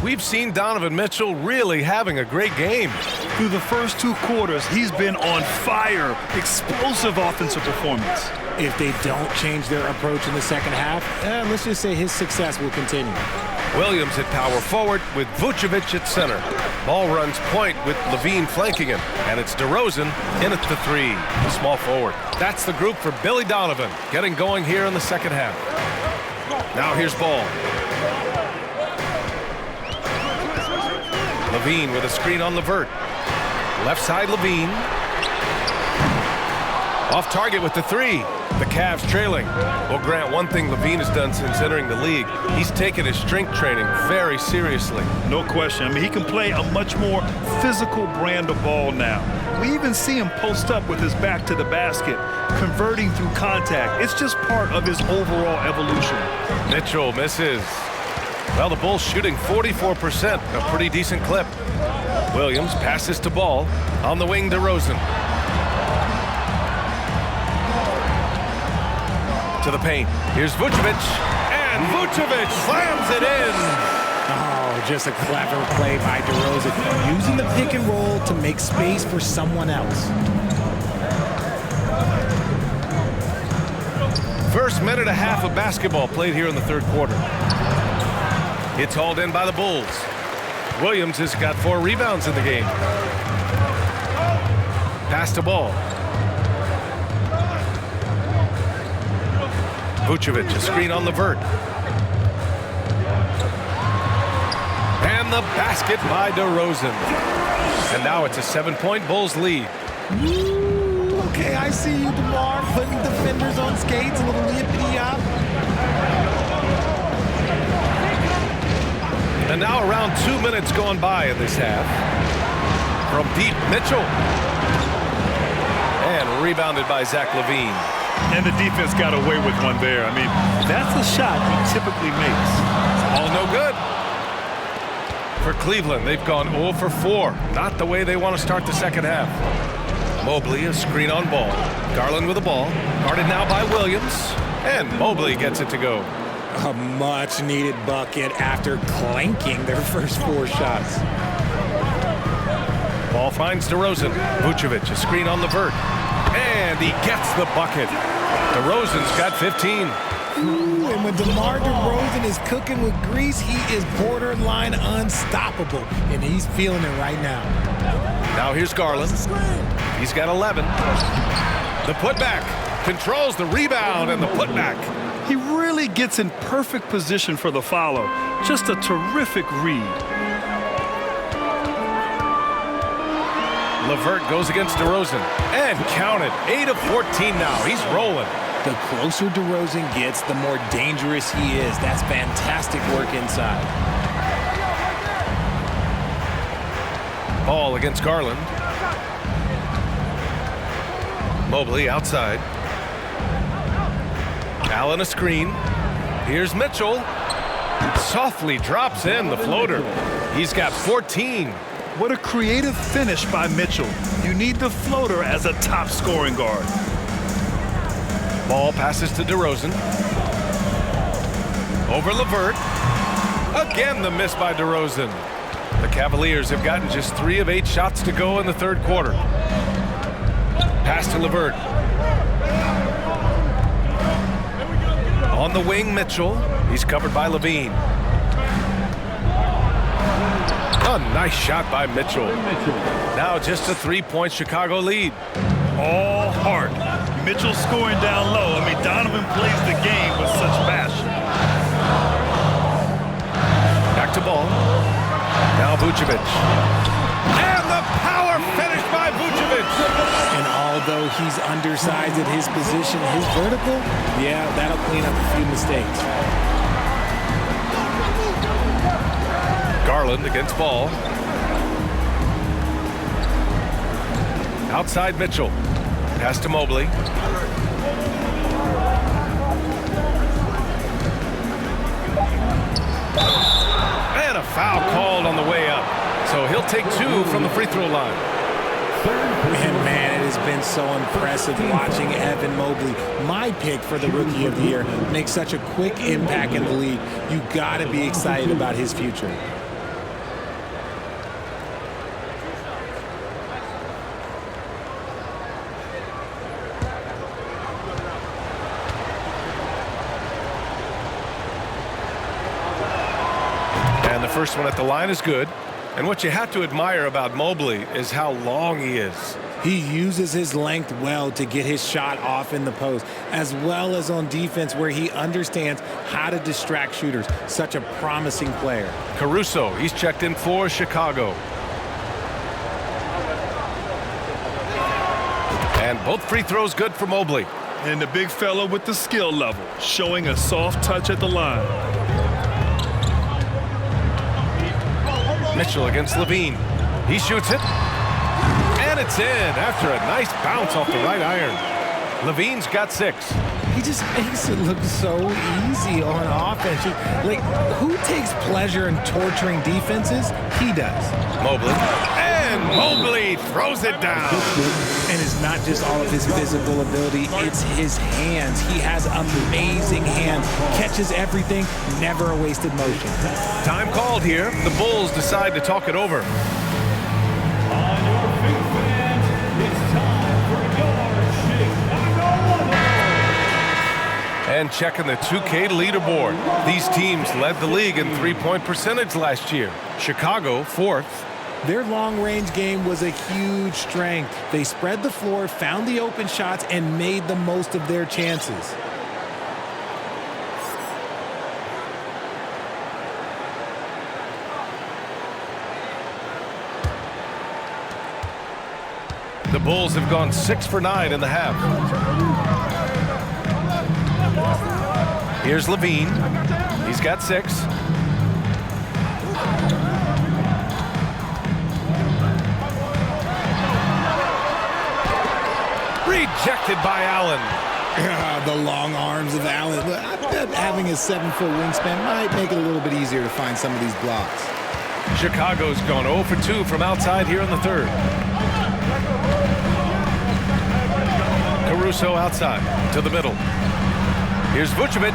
Speaker 1: We've seen Donovan Mitchell really having a great game.
Speaker 4: Through the first 2 quarters, he's been on fire. Explosive offensive performance.
Speaker 3: If they don't change their approach in the second half, let's just say his success will continue.
Speaker 1: Williams at power forward with Vucevic at center. Ball runs point with LaVine flanking him. And it's DeRozan in at the 3, the small forward. That's the group for Billy Donovan, getting going here in the second half. Now here's Ball. LaVine with a screen on LeVert. Left side LaVine. Off target with the 3. The Cavs trailing. Well, Grant, one thing LaVine has done since entering the league, he's taken his strength training very seriously.
Speaker 4: No question. I mean, he can play a much more physical brand of ball now. We even see him post up with his back to the basket, converting through contact. It's just part of his overall evolution.
Speaker 1: Mitchell misses. Well, the Bulls shooting 44%, a pretty decent clip. Williams passes to Ball. On the wing, DeRozan. To the paint. Here's Vucevic. And Vucevic slams it in.
Speaker 3: Oh, just a clever play by DeRozan, using the pick and roll to make space for someone else.
Speaker 1: First minute and a half of basketball played here in the third quarter. It's hauled in by the Bulls. Williams has got 4 rebounds in the game. Pass to Ball. Vucevic, a screen on LeVert. And the basket by DeRozan. And now it's a 7-point Bulls lead.
Speaker 3: Ooh, okay, I see you, DeMar, putting defenders on skates, a little yippity-yop.
Speaker 1: And now around 2 minutes gone by in this half. From deep, Mitchell. And rebounded by Zach LaVine.
Speaker 4: And the defense got away with one there. I mean, that's a shot he typically makes.
Speaker 1: All no good. For Cleveland, they've gone 0 for 4. Not the way they want to start the second half. Mobley, a screen on Ball. Garland with the ball. Guarded now by Williams. And Mobley gets it to go.
Speaker 3: A much-needed bucket after clanking their first 4 shots.
Speaker 1: Ball finds DeRozan. Vucevic, a screen on LeVert. And he gets the bucket. DeRozan's got 15.
Speaker 3: Ooh, and when DeMar DeRozan is cooking with grease, he is borderline unstoppable. And he's feeling it right now.
Speaker 1: Now here's Garland. He's got 11. The putback. Controls the rebound and the putback.
Speaker 4: He really gets in perfect position for the follow. Just a terrific read.
Speaker 1: LeVert goes against DeRozan. And counted. 8 of 14 now. He's rolling.
Speaker 3: The closer DeRozan gets, the more dangerous he is. That's fantastic work inside.
Speaker 1: Ball against Garland. Mobley outside. Allen a screen. Here's Mitchell. Softly drops in the floater. He's got 14.
Speaker 4: What a creative finish by Mitchell. You need the floater as a top scoring guard.
Speaker 1: Ball passes to DeRozan. Over LeVert. Again the miss by DeRozan. The Cavaliers have gotten just 3 of 8 shots to go in the third quarter. Pass to LeVert. On the wing, Mitchell. He's covered by LaVine. A nice shot by Mitchell. Now just a 3-point Chicago lead.
Speaker 4: All heart. Mitchell scoring down low. I mean, Donovan plays the game with such passion.
Speaker 1: Back to Ball. Now Vucevic. And the power finish by Vucevic.
Speaker 3: And although he's undersized at his position, his vertical, yeah, that'll clean up a few mistakes.
Speaker 1: Garland against Ball. Outside Mitchell. Pass to Mobley. And a foul called on the way up. So he'll take 2 from the free throw line.
Speaker 3: And man, it has been so impressive watching Evan Mobley, my pick for the Rookie of the Year, make such a quick impact in the league. You got to be excited about his future.
Speaker 1: And the first one at the line is good. And what you have to admire about Mobley is how long he is.
Speaker 3: He uses his length well to get his shot off in the post, as well as on defense where he understands how to distract shooters. Such a promising player.
Speaker 1: Caruso, he's checked in for Chicago. And both free throws good for Mobley.
Speaker 4: And the big fella with the skill level, showing a soft touch at the line.
Speaker 1: Mitchell against LaVine. He shoots it. And it's in after a nice bounce off the right iron. LaVine's got 6.
Speaker 3: He just makes it look so easy on offense. Like, who takes pleasure in torturing defenses? He does.
Speaker 1: Mobley. And Mobley throws it down.
Speaker 3: And it's not just all of his physical ability, it's his hands. He has amazing hands. Catches everything, never a wasted motion.
Speaker 1: Time called here. The Bulls decide to talk it over. And checking the 2K leaderboard. These teams led the league in three-point percentage last year. Chicago, 4th.
Speaker 3: Their long-range game was a huge strength. They spread the floor, found the open shots, and made the most of their chances.
Speaker 1: The Bulls have gone 6 for 9 in the half. Here's Levine. He's got 6. Rejected by Allen.
Speaker 3: The long arms of Allen. I bet having a 7-foot wingspan might make it a little bit easier to find some of these blocks.
Speaker 1: Chicago's gone 0 for 2 from outside here in the third. Caruso outside to the middle. Here's Vucevic.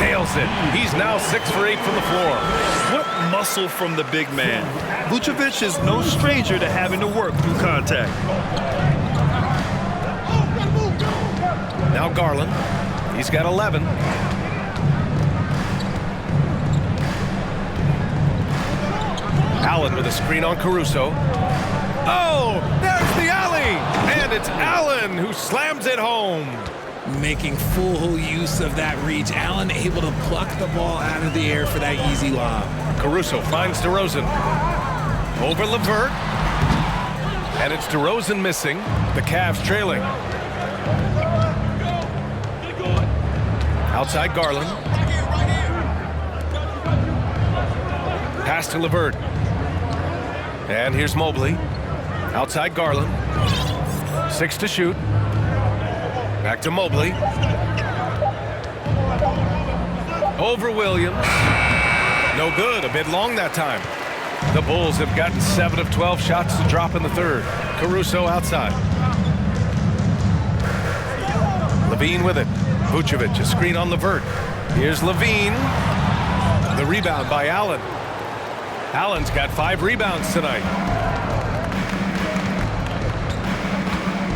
Speaker 1: Nails it. He's now 6 for 8 from the floor.
Speaker 4: What muscle from the big man. Vucevic is no stranger to having to work through contact.
Speaker 1: Now Garland. He's got 11. Allen with a screen on Caruso. Oh, there's the alley. And it's Allen who slams it home.
Speaker 3: Making full use of that reach. Allen able to pluck the ball out of the air for that easy lob.
Speaker 1: Caruso finds DeRozan. Over LeVert. And it's DeRozan missing. The Cavs trailing. Outside Garland. Pass to LeVert. And here's Mobley. Outside Garland. 6 to shoot. Back to Mobley. Over Williams. No good. A bit long that time. The Bulls have gotten 7 of 12 shots to drop in the third. Caruso outside. Levine with it. Vucevic, a screen on LeVert. Here's Levine. The rebound by Allen. Allen's got 5 rebounds tonight.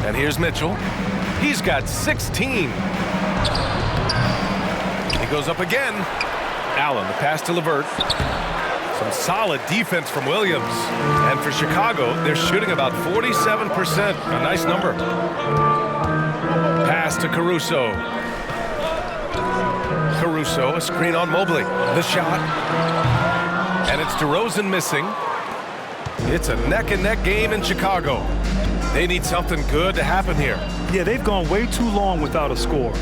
Speaker 1: And here's Mitchell. He's got 16. He goes up again. Allen, the pass to LeVert. Some solid defense from Williams. And for Chicago, they're shooting about 47%. A nice number. Pass to Caruso. Caruso, a screen on Mobley. The shot. And it's DeRozan missing. It's a neck-and-neck game in Chicago. They need something good to happen here.
Speaker 4: Yeah, they've gone way too long without a score.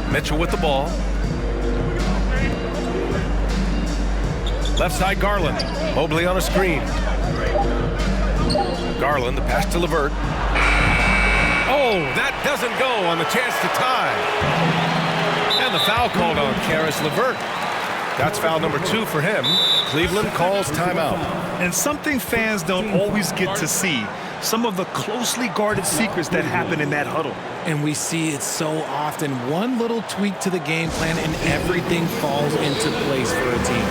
Speaker 1: Mitchell with the ball. Left side, Garland. Mobley on a screen. Garland, the pass to LeVert. Oh, that doesn't go on the chance to tie. And the foul called on Karis LeVert. That's foul number 2 for him. Cleveland calls timeout.
Speaker 4: And something fans don't always get to see. Some of the closely guarded secrets that happen in that huddle.
Speaker 3: And we see it so often. One little tweak to the game plan and everything falls into place for a team.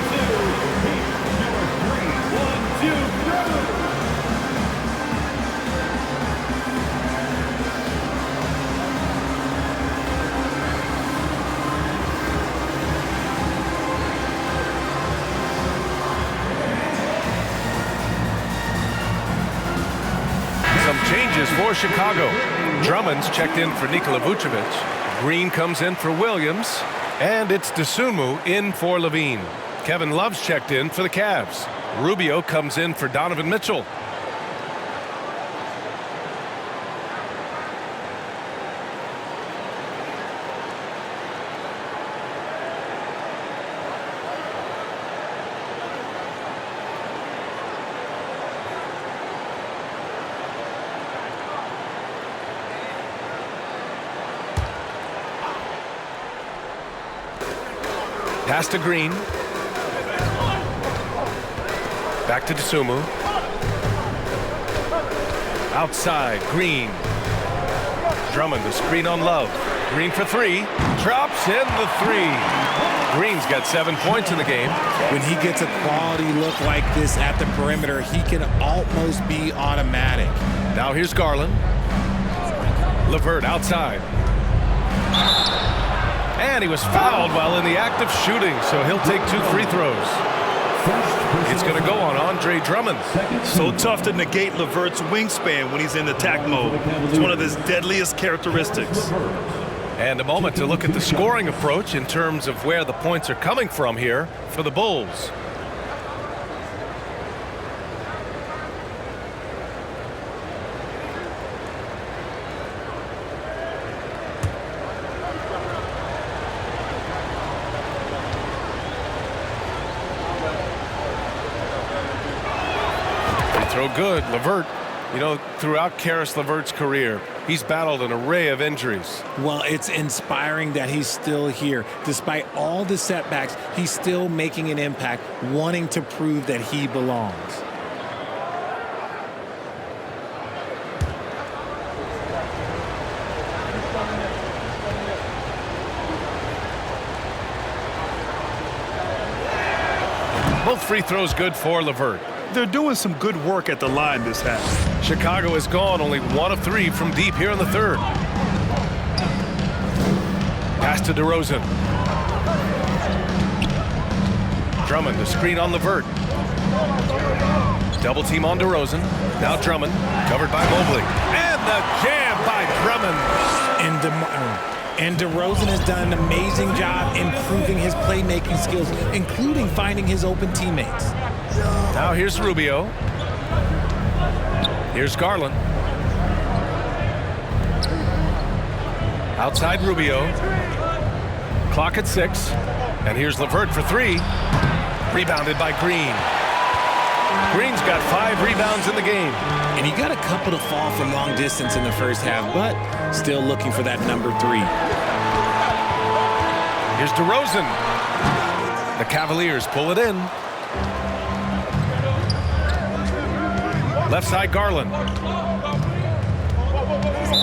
Speaker 1: Changes for Chicago. Drummond's checked in for Nikola Vucevic. Green comes in for Williams. And it's Dosunmu in for Levine. Kevin Love's checked in for the Cavs. Rubio comes in for Donovan Mitchell. Pass to Green. Back to Dosunmu. Outside, Green. Drummond, the screen on Love. Green for three. Drops in the three. Green's got 7 points in the game.
Speaker 3: When he gets a quality look like this at the perimeter, he can almost be automatic.
Speaker 1: Now here's Garland. LeVert outside. And he was fouled while in the act of shooting, so he'll take 2 free throws. It's going to go on Andre Drummond.
Speaker 4: So tough to negate LeVert's wingspan when he's in attack mode. It's one of his deadliest characteristics.
Speaker 1: And a moment to look at the scoring approach in terms of where the points are coming from here for the Bulls. Throw good. LeVert, you know, throughout Karis LeVert's career, he's battled an array of injuries.
Speaker 3: Well, it's inspiring that he's still here. Despite all the setbacks, he's still making an impact, wanting to prove that he belongs.
Speaker 1: Both free throws good for LeVert.
Speaker 4: They're doing some good work at the line this half.
Speaker 1: Chicago is gone, only 1 of 3 from deep here in the third. Pass to DeRozan. Drummond, the screen on LeVert. Double team on DeRozan. Now Drummond, covered by Mobley. And the jam by Drummond.
Speaker 3: And DeRozan has done an amazing job improving his playmaking skills, including finding his open teammates.
Speaker 1: Now here's Rubio. Here's Garland. Outside Rubio. Clock at 6. And here's LeVert for 3. Rebounded by Green. Green's got 5 rebounds in the game.
Speaker 3: And he got a couple to fall from long distance in the first half, but still looking for that number 3.
Speaker 1: Here's DeRozan. The Cavaliers pull it in. Left side Garland.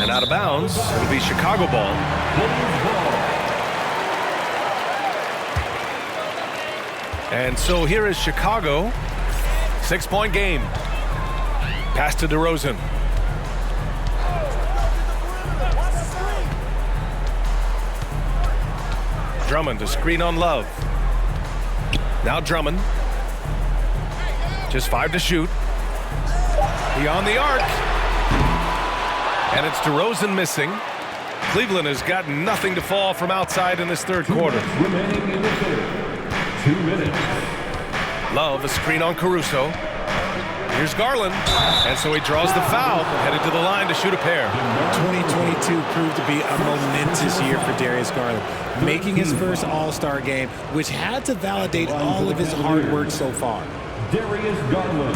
Speaker 1: And out of bounds, it'll be Chicago ball. And so here is Chicago. 6-point game. Pass to DeRozan. Drummond to screen on Love. Now Drummond. Just 5 to shoot. Beyond the arc. And it's DeRozan missing. Cleveland has got nothing to fall from outside in this third quarter.
Speaker 5: Remaining in the third. 2 minutes.
Speaker 1: Love, a screen on Caruso. Here's Garland. And so he draws the foul, headed to the line to shoot a pair.
Speaker 3: 2022 proved to be a momentous year for Darius Garland, making his first All-Star game, which had to validate all of his hard work so far.
Speaker 5: Darius Garland.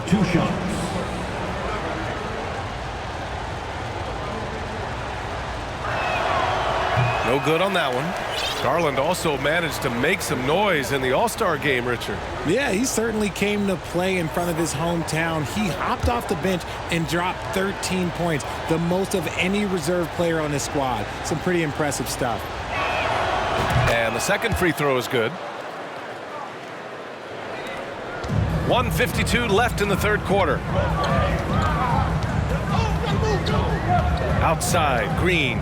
Speaker 5: 2 shots.
Speaker 1: No good on that one. Garland also managed to make some noise in the All-Star game, Richard.
Speaker 3: Yeah, he certainly came to play in front of his hometown. He hopped off the bench and dropped 13 points, the most of any reserve player on his squad. Some pretty impressive stuff.
Speaker 1: And the second free throw is good. 1:52 left in the third quarter. Outside, Green.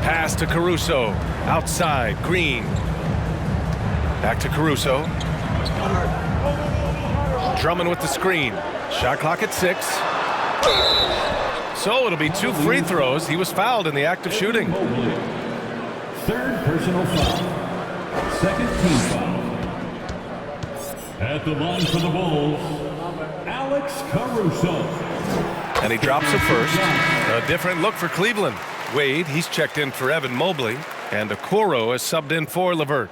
Speaker 1: Pass to Caruso. Outside, Green. Back to Caruso. Drummond with the screen. Shot clock at 6. So it'll be 2 free throws. He was fouled in the act of shooting.
Speaker 5: Third personal foul. Second team foul. At the line for the Bulls, Alex Caruso.
Speaker 1: And he drops it first. A different look for Cleveland. Wade, he's checked in for Evan Mobley. And Okoro has subbed in for LeVert.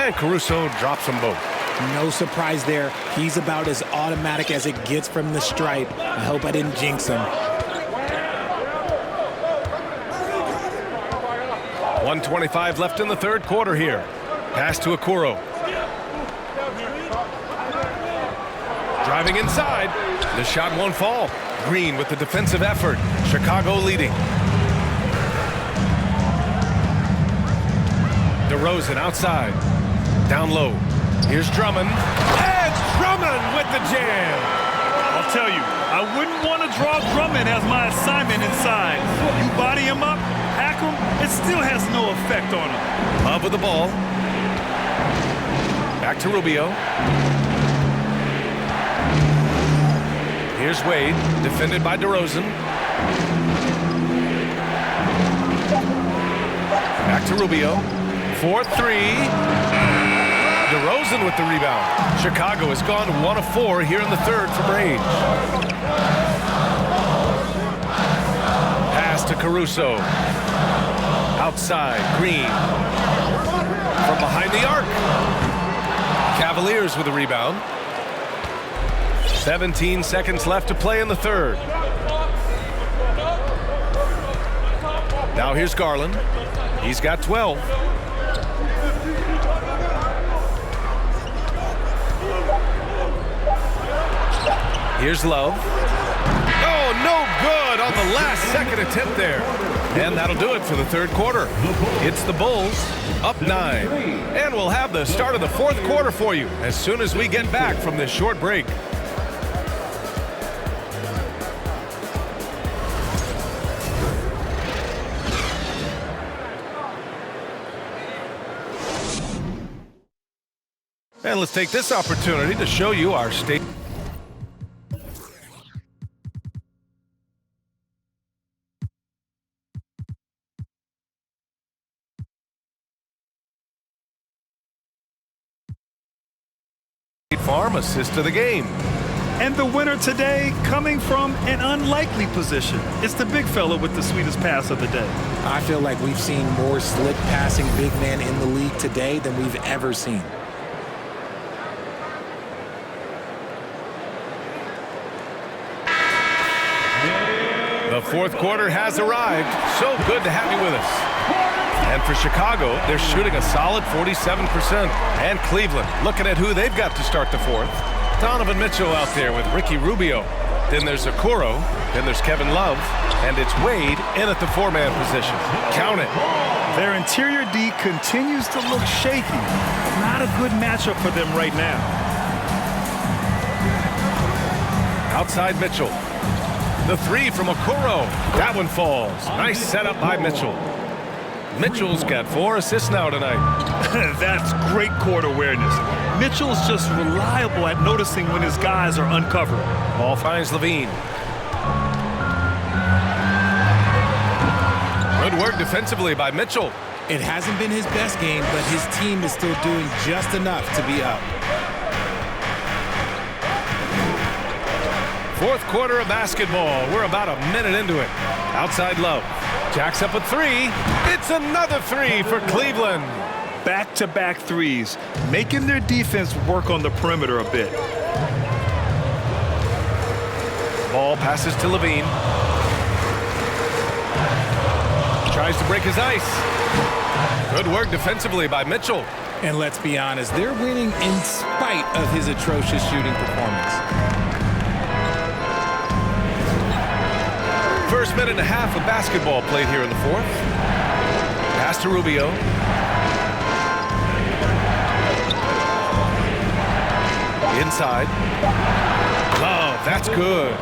Speaker 1: And Caruso drops them both.
Speaker 3: No surprise there. He's about as automatic as it gets from the stripe. I hope I didn't jinx him.
Speaker 1: 1:25 left in the third quarter here. Pass to Okoro. Driving inside. The shot won't fall. Green with the defensive effort. Chicago leading. DeRozan outside. Down low. Here's Drummond. And Drummond with the jam.
Speaker 4: I'll tell you, I wouldn't want to draw Drummond as my assignment inside. You body him up, hack him, it still has no effect on him.
Speaker 1: Love with the ball. Back to Rubio. Here's Wade, defended by DeRozan. Back to Rubio. 4-3. DeRozan with the rebound. Chicago has gone 1 of 4 here in the third from range. Pass to Caruso. Outside, Green. From behind the arc. Cavaliers with the rebound. 17 seconds left to play in the third. Now here's Garland. He's got 12. Here's Love. Oh, no good on the last second attempt there. And that'll do it for the third quarter. It's the Bulls up 9. And we'll have the start of the fourth quarter for you as soon as we get back from this short break. And let's take this opportunity to show you our state. Farm assist to the game.
Speaker 4: And the winner today coming from an unlikely position. It's the big fella with the sweetest pass of the day.
Speaker 3: I feel like we've seen more slick passing big men in the league today than we've ever seen.
Speaker 1: The fourth quarter has arrived. So good to have you with us. And for Chicago, they're shooting a solid 47%. And Cleveland, looking at who they've got to start the fourth. Donovan Mitchell out there with Ricky Rubio. Then there's Okoro. Then there's Kevin Love. And it's Wade in at the four-man position. Count it.
Speaker 4: Their interior D continues to look shaky. Not a good matchup for them right now.
Speaker 1: Outside Mitchell. The three from Okoro. That one falls. Nice setup by Mitchell. Mitchell's got 4 assists now tonight.
Speaker 4: That's great court awareness. Mitchell's just reliable at noticing when his guys are uncovered.
Speaker 1: Ball finds Levine. Good work defensively by Mitchell.
Speaker 3: It hasn't been his best game, but his team is still doing just enough to be up.
Speaker 1: Fourth quarter of basketball. We're about a minute into it. Outside Love. Jacks up a 3. It's another 3 for Cleveland.
Speaker 4: Back-to-back threes, making their defense work on the perimeter a bit.
Speaker 1: Ball passes to Levine. Tries to break his ice. Good work defensively by Mitchell.
Speaker 3: And let's be honest, they're winning in spite of his atrocious shooting performance.
Speaker 1: First minute and a half of basketball played here in the fourth. Pass to Rubio. Inside. Love, that's good.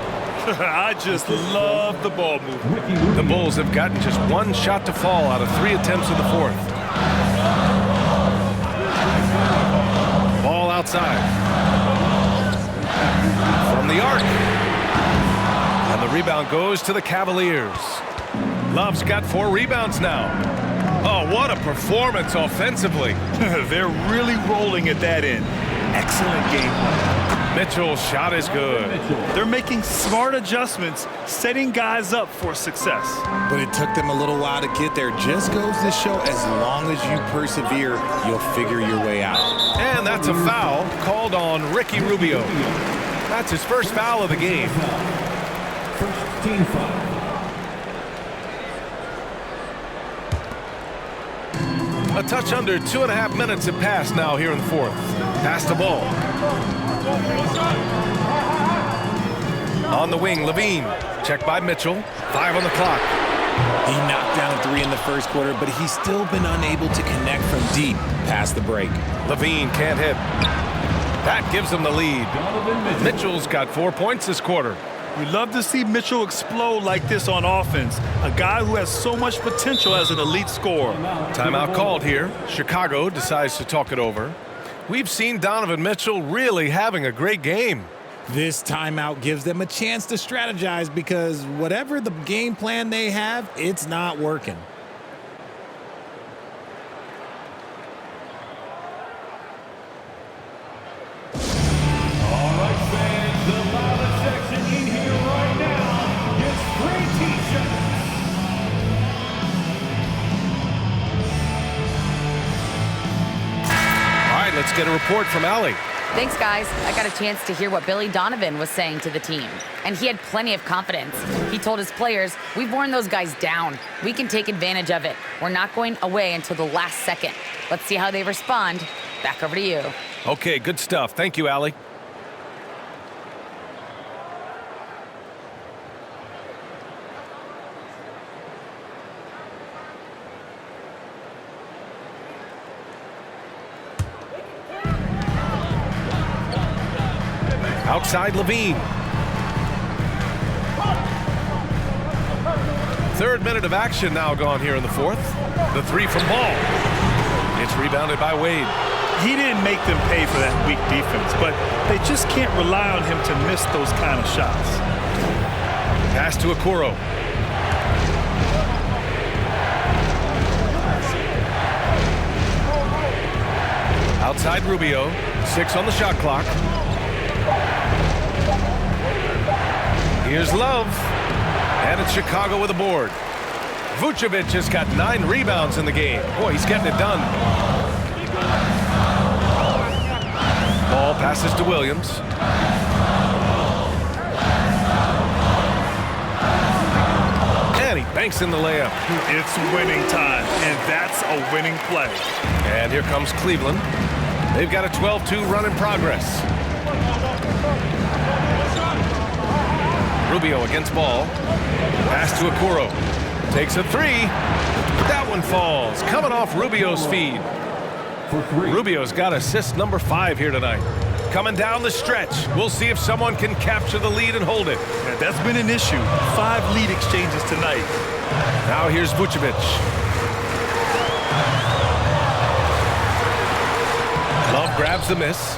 Speaker 4: I just love the ball movement.
Speaker 1: The Bulls have gotten just 1 shot to fall out of 3 attempts in the fourth. Ball outside. From the arc. And the rebound goes to the Cavaliers. Love's got 4 rebounds now. Oh, what a performance offensively.
Speaker 4: They're really rolling at that end. Excellent game plan.
Speaker 1: Mitchell's shot is good.
Speaker 4: They're making smart adjustments, setting guys up for success.
Speaker 3: But it took them a little while to get there. Just goes to show as long as you persevere, you'll figure your way out.
Speaker 1: And that's a foul called on Ricky Rubio. That's his first foul of the game.
Speaker 5: First team foul.
Speaker 1: A touch under 2.5 minutes have passed now here in the fourth. Pass the ball. On the wing, Levine. Checked by Mitchell. 5 on the clock.
Speaker 3: He knocked down 3 in the first quarter, but he's still been unable to connect from deep past the break.
Speaker 1: Levine can't hit. That gives them the lead. Mitchell's got 4 points this quarter.
Speaker 4: We love to see Mitchell explode like this on offense. A guy who has so much potential as an elite scorer.
Speaker 1: Timeout called here. Chicago decides to talk it over. We've seen Donovan Mitchell really having a great game.
Speaker 3: This timeout gives them a chance to strategize because whatever the game plan they have, it's not working.
Speaker 1: Let's get a report from Allie.
Speaker 2: Thanks, guys. I got a chance to hear what Billy Donovan was saying to the team. And he had plenty of confidence. He told his players, we've worn those guys down. We can take advantage of it. We're not going away until the last second. Let's see how they respond. Back over to you.
Speaker 1: Okay, good stuff. Thank you, Allie. Outside Levine. 3rd minute of action now gone here in the fourth. The 3 from Ball. It's rebounded by Wade.
Speaker 4: He didn't make them pay for that weak defense, but they just can't rely on him to miss those kind of shots.
Speaker 1: Pass to Okoro. Outside Rubio. 6 on the shot clock. Here's Love. And it's Chicago with a board. Vucevic has got 9 rebounds in the game. Boy, he's getting it done. Ball passes to Williams. And he banks in the layup.
Speaker 4: It's winning time, and that's a winning play.
Speaker 1: And here comes Cleveland. They've got a 12-2 run in progress. Rubio against Ball. Pass to Okoro. Takes a 3. That one falls. Coming off Rubio's feed. Rubio's got assist number 5 here tonight. Coming down the stretch. We'll see if someone can capture the lead and hold it.
Speaker 4: Yeah, that's been an issue. 5 lead exchanges tonight.
Speaker 1: Now here's Vucevic. Love grabs the miss.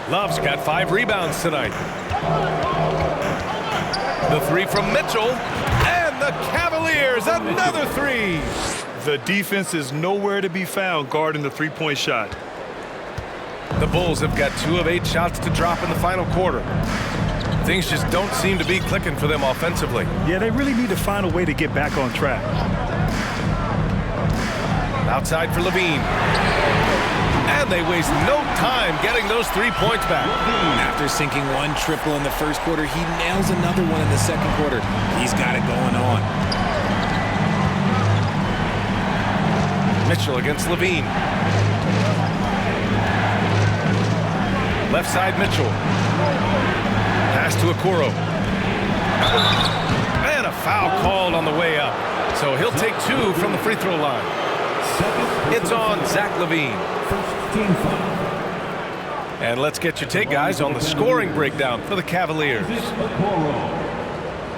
Speaker 1: Love's got 5 rebounds tonight. The 3 from Mitchell, and the Cavaliers, another 3.
Speaker 4: The defense is nowhere to be found guarding the 3-point shot.
Speaker 1: The Bulls have got 2 of 8 shots to drop in the final quarter. Things just don't seem to be clicking for them offensively.
Speaker 4: Yeah, they really need to find a way to get back on track.
Speaker 1: Outside for Levine. And they waste no time getting those 3 points back.
Speaker 3: After sinking 1 triple in the first quarter, he nails another one in the second quarter. He's got it going on.
Speaker 1: Mitchell against Levine. Left side Mitchell. Pass to Okoro. And a foul called on the way up. So he'll take 2 from the free throw line. It's on Zach Levine. And let's get your take, guys, on the scoring breakdown for the Cavaliers.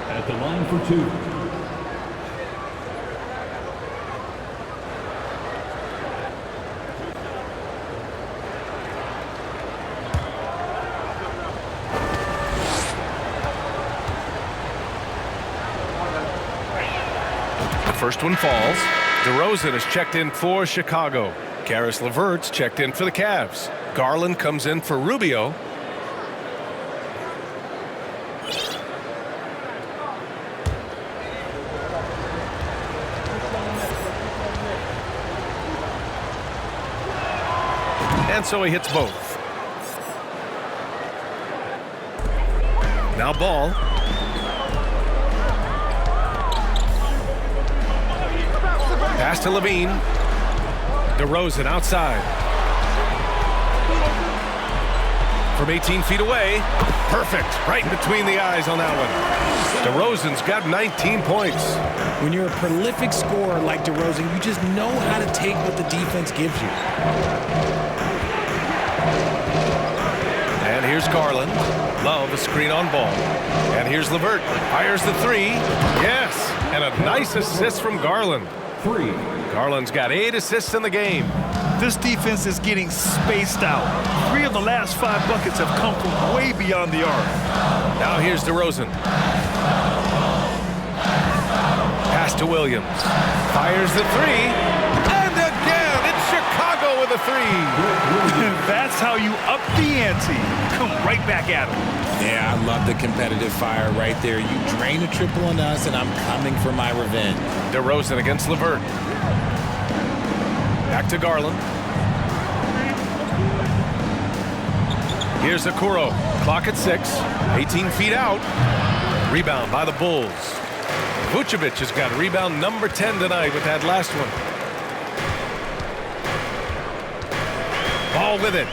Speaker 5: At the line for 2.
Speaker 1: The first one falls. DeRozan is checked in for Chicago. Karis LeVert's checked in for the Cavs. Garland comes in for Rubio. and so he hits both. Now ball. Pass to Levine. DeRozan outside. From 18 feet away. Perfect. Right between the eyes on that one. DeRozan's got 19 points.
Speaker 3: When you're a prolific scorer like DeRozan, you just know how to take what the defense gives you.
Speaker 1: And here's Garland. Love a screen on ball. And here's LeVert. Fires the three. Yes. And a nice assist from Garland.
Speaker 5: 3.
Speaker 1: Garland's got 8 assists in the game.
Speaker 4: This defense is getting spaced out. 3 of the last 5 buckets have come from way beyond the arc.
Speaker 1: Now here's DeRozan. Pass to Williams. Fires the three. And again, it's Chicago with a three.
Speaker 4: That's how you up the ante. Come right back at him.
Speaker 3: Yeah, I love the competitive fire right there. You drain a triple on us, and I'm coming for my revenge.
Speaker 1: DeRozan against LeVert. Back to Garland. Here's Okoro. Clock at 6. 18 feet out. Rebound by the Bulls. Vucevic has got rebound number 10 tonight with that last one. Ball with it.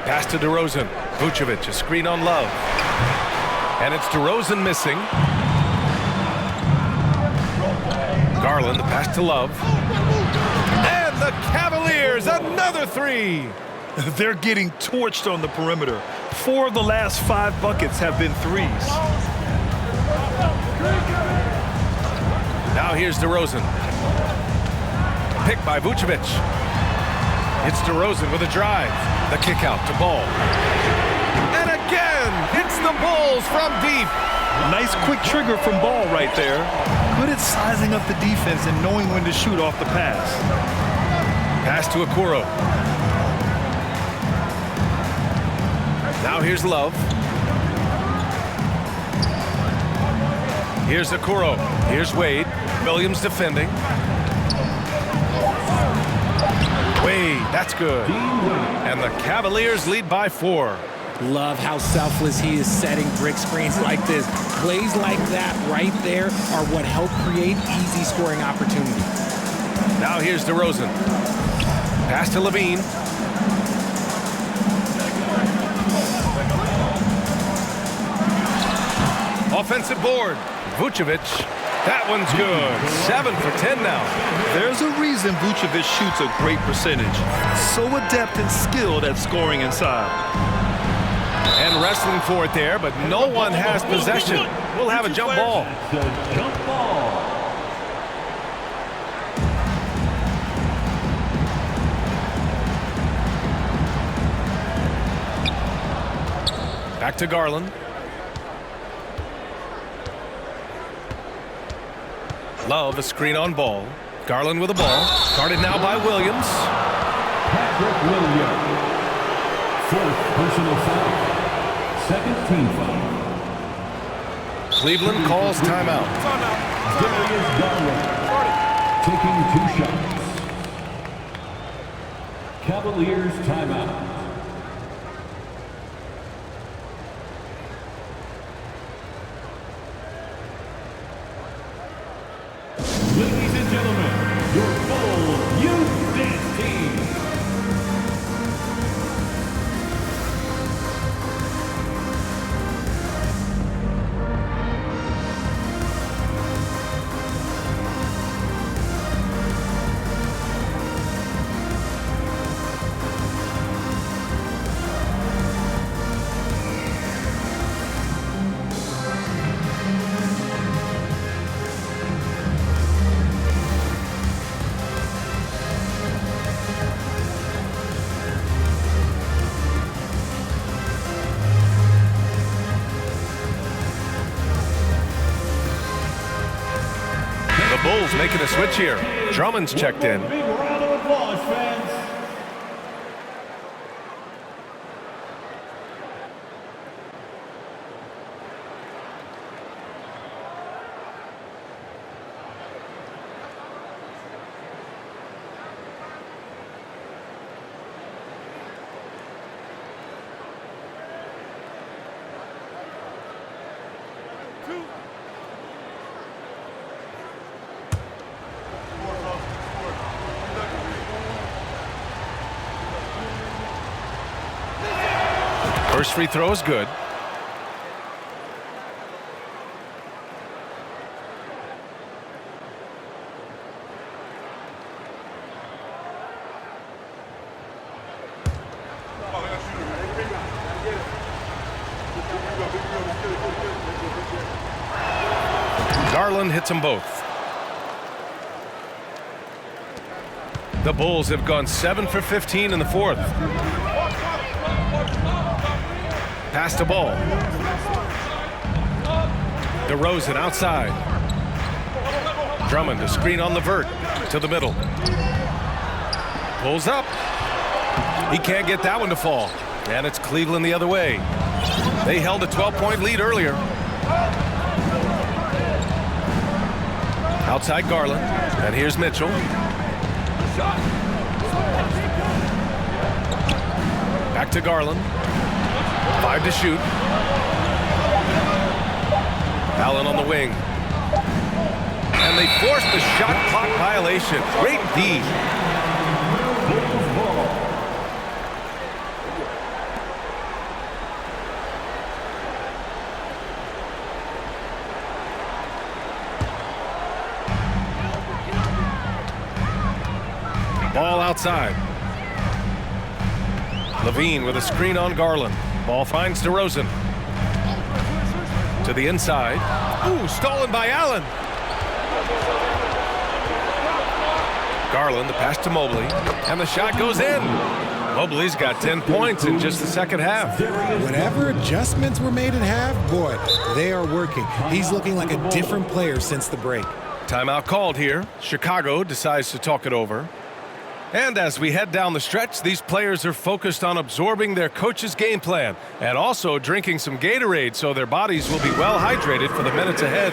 Speaker 1: Pass to DeRozan. Vucevic, a screen on Love. And it's DeRozan missing. Garland, the pass to Love. And the Cavaliers, another three.
Speaker 4: They're getting torched on the perimeter. 4 of the last 5 buckets have been threes.
Speaker 1: Now here's DeRozan. Picked by Vucevic. It's DeRozan with a drive. The kick out to Ball. And again, it's the Bulls from deep.
Speaker 4: Nice quick trigger from Ball right there. Good at sizing up the defense and knowing when to shoot off the pass.
Speaker 1: Pass to Okoro. Now here's Love. Here's Okoro. Here's Wade. Williams defending. Wade, that's good. And the Cavaliers lead by 4.
Speaker 3: Love how selfless he is setting brick screens like this. Plays like that right there are what help create easy scoring opportunities.
Speaker 1: Now here's DeRozan. Pass to Levine. Offensive board. Vucevic. That one's good. 7 for 10 now.
Speaker 4: There's a reason Vucevic shoots a great percentage. So adept and skilled at scoring inside.
Speaker 1: And wrestling for it there, but no one has possession. We'll have a jump ball.
Speaker 5: The jump ball.
Speaker 1: Back to Garland. Love a screen on Ball. Garland with a ball. Guarded now by Williams.
Speaker 5: Patrick Williams. 4th personal foul. 2nd team foul.
Speaker 1: Cleveland calls timeout.
Speaker 5: Darius Garland taking 2 shots. Cavaliers timeout. Ladies and gentlemen, your full youth dance team.
Speaker 1: Bulls making a switch here. Drummond's checked in.
Speaker 5: Big round of applause, fans.
Speaker 1: First free throw is good. Garland hits them both. The Bulls have gone 7 for 15 in the fourth. Pass the ball. DeRozan outside. Drummond, a screen on the vert to the middle. Pulls up. He can't get that one to fall. And it's Cleveland the other way. They held a 12-point lead earlier. Outside Garland. And here's Mitchell. Back to Garland. 5 to shoot. Allen on the wing. And they forced the shot clock violation. Great D. Ball outside. Levine with a screen on Garland. Ball finds DeRozan. To the inside. Ooh, stolen by Allen. Garland, the pass to Mobley. And the shot goes in. Mobley's got 10 points in just the second half.
Speaker 3: Whatever adjustments were made at half, boy, they are working. He's looking like a different player since the break.
Speaker 1: Timeout called here. Chicago decides to talk it over. And as we head down the stretch, these players are focused on absorbing their coach's game plan and also drinking some Gatorade so their bodies will be well hydrated for the minutes ahead.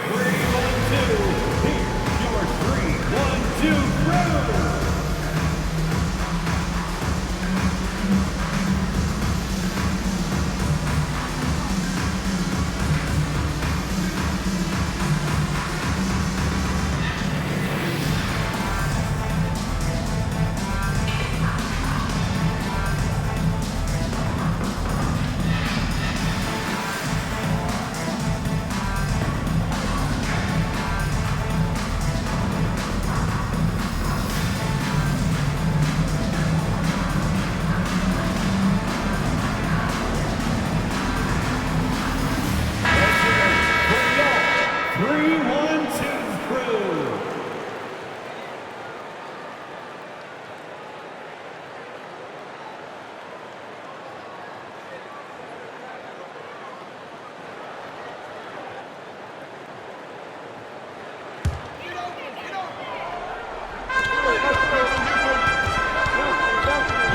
Speaker 5: 3-1-2 crew.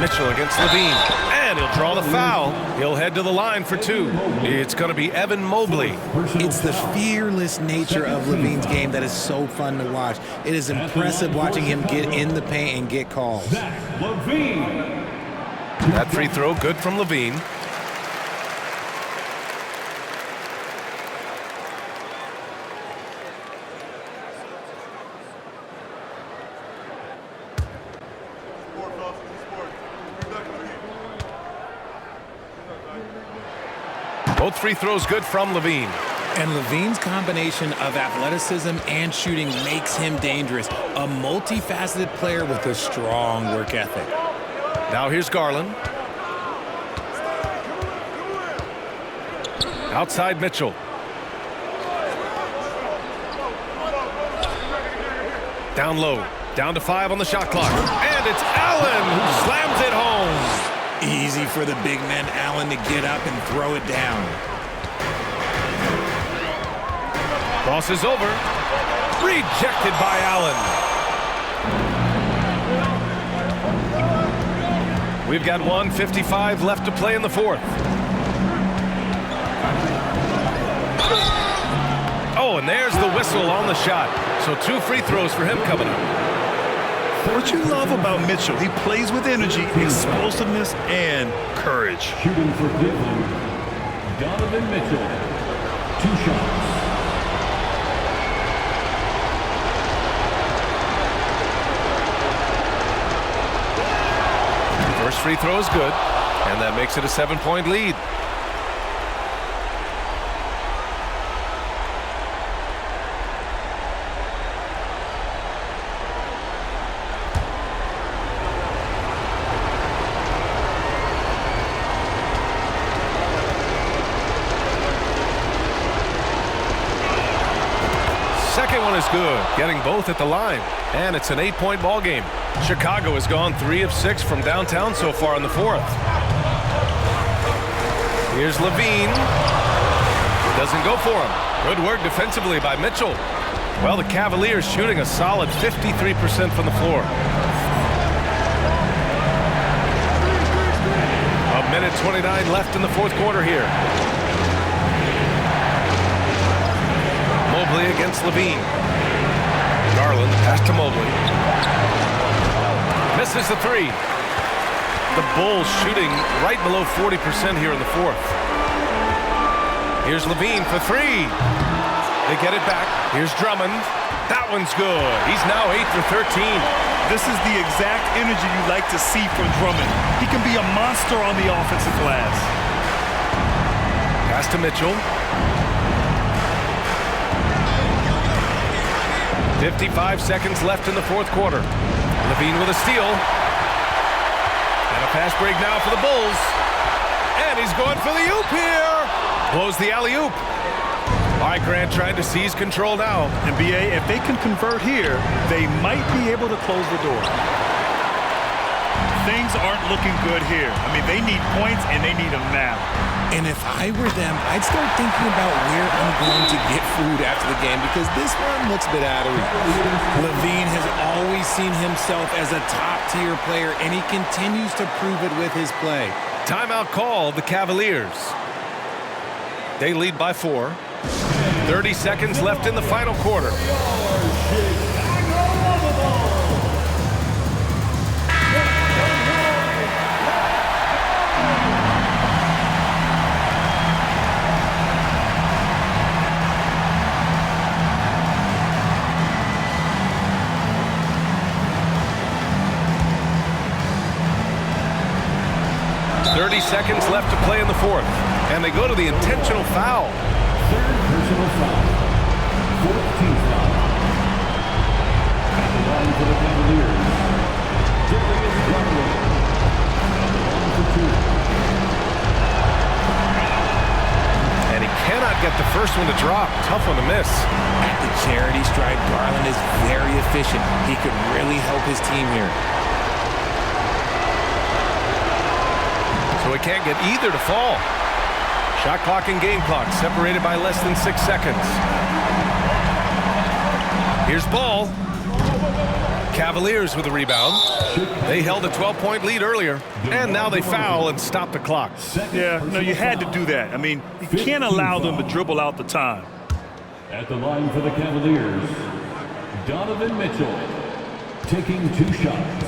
Speaker 1: Mitchell against Levine, and he'll draw the foul. He'll head to the line for two. It's going to be Evan Mobley.
Speaker 3: It's the fearless nature of Levine's game that is so fun to watch. It is impressive watching him get in the paint and get calls.
Speaker 1: That free throw good from Levine. Both free throws good from Levine.
Speaker 3: And Levine's combination of athleticism and shooting makes him dangerous. A multifaceted player with a strong work ethic.
Speaker 1: Now here's Garland. Outside Mitchell. Down low. Down to 5 on the shot clock. And it's Allen who slams it home.
Speaker 3: Easy for the big man Allen to get up and throw it down.
Speaker 1: Cross is over. Rejected by Allen. We've got 1:55 left to play in the fourth. Oh, and there's the whistle on the shot. So 2 free throws for him coming up.
Speaker 4: What you love about Mitchell, he plays with energy, explosiveness, and courage.
Speaker 5: Shooting for Cleveland, Donovan Mitchell. 2 shots.
Speaker 1: First free throw is good, and that makes it a 7-point lead. one is good, getting both at the line. And it's an 8-point ball game. Chicago has gone 3 of 6 from downtown so far in the fourth. Here's Levine. Doesn't go for him. Good work defensively by Mitchell. Well, the Cavaliers shooting a solid 53% from the floor. A minute 29 left in the fourth quarter here. Mobley against Levine. Garland pass to Mobley. Misses the three. The Bulls shooting right below 40% here in the fourth. Here's Levine for three. They get it back. Here's Drummond. That one's good. He's now 8 for 13.
Speaker 4: This is the exact energy you like to see from Drummond. He can be a monster on the offensive glass.
Speaker 1: Pass to Mitchell. 55 seconds left in the fourth quarter. Levine with a steal. And a fast break now for the Bulls. And he's going for the oop here. Blows the alley-oop. All right, Grant trying to seize control now.
Speaker 4: And BA, if they can convert here, they might be able to close the door. Things aren't looking good here. I mean, they need points, and they need them now.
Speaker 3: And if I were them, I'd start thinking about where I'm going to get food after the game because this one looks a bit out of reach. Levine has always seen himself as a top-tier player, and he continues to prove it with his play.
Speaker 1: Timeout called the Cavaliers. They lead by 4. 30 seconds left in the final quarter. Seconds left to play in the fourth, and they go to the intentional foul.
Speaker 5: Third personal foul. 14th foul. At the line for the Cavaliers, Darius Garland. At the line for 2.
Speaker 1: And he cannot get the first one to drop. Tough one to miss.
Speaker 3: At the charity stripe, Garland is very efficient. He could really help his team here.
Speaker 1: So he can't get either to fall. Shot clock and game clock separated by less than 6 seconds. Here's Ball. Cavaliers with the rebound. They held a 12-point lead earlier, and now they foul and stop the clock.
Speaker 4: Yeah, no, you had to do that. I mean, you can't allow them to dribble out the time.
Speaker 5: At the line for the Cavaliers, Donovan Mitchell taking 2 shots.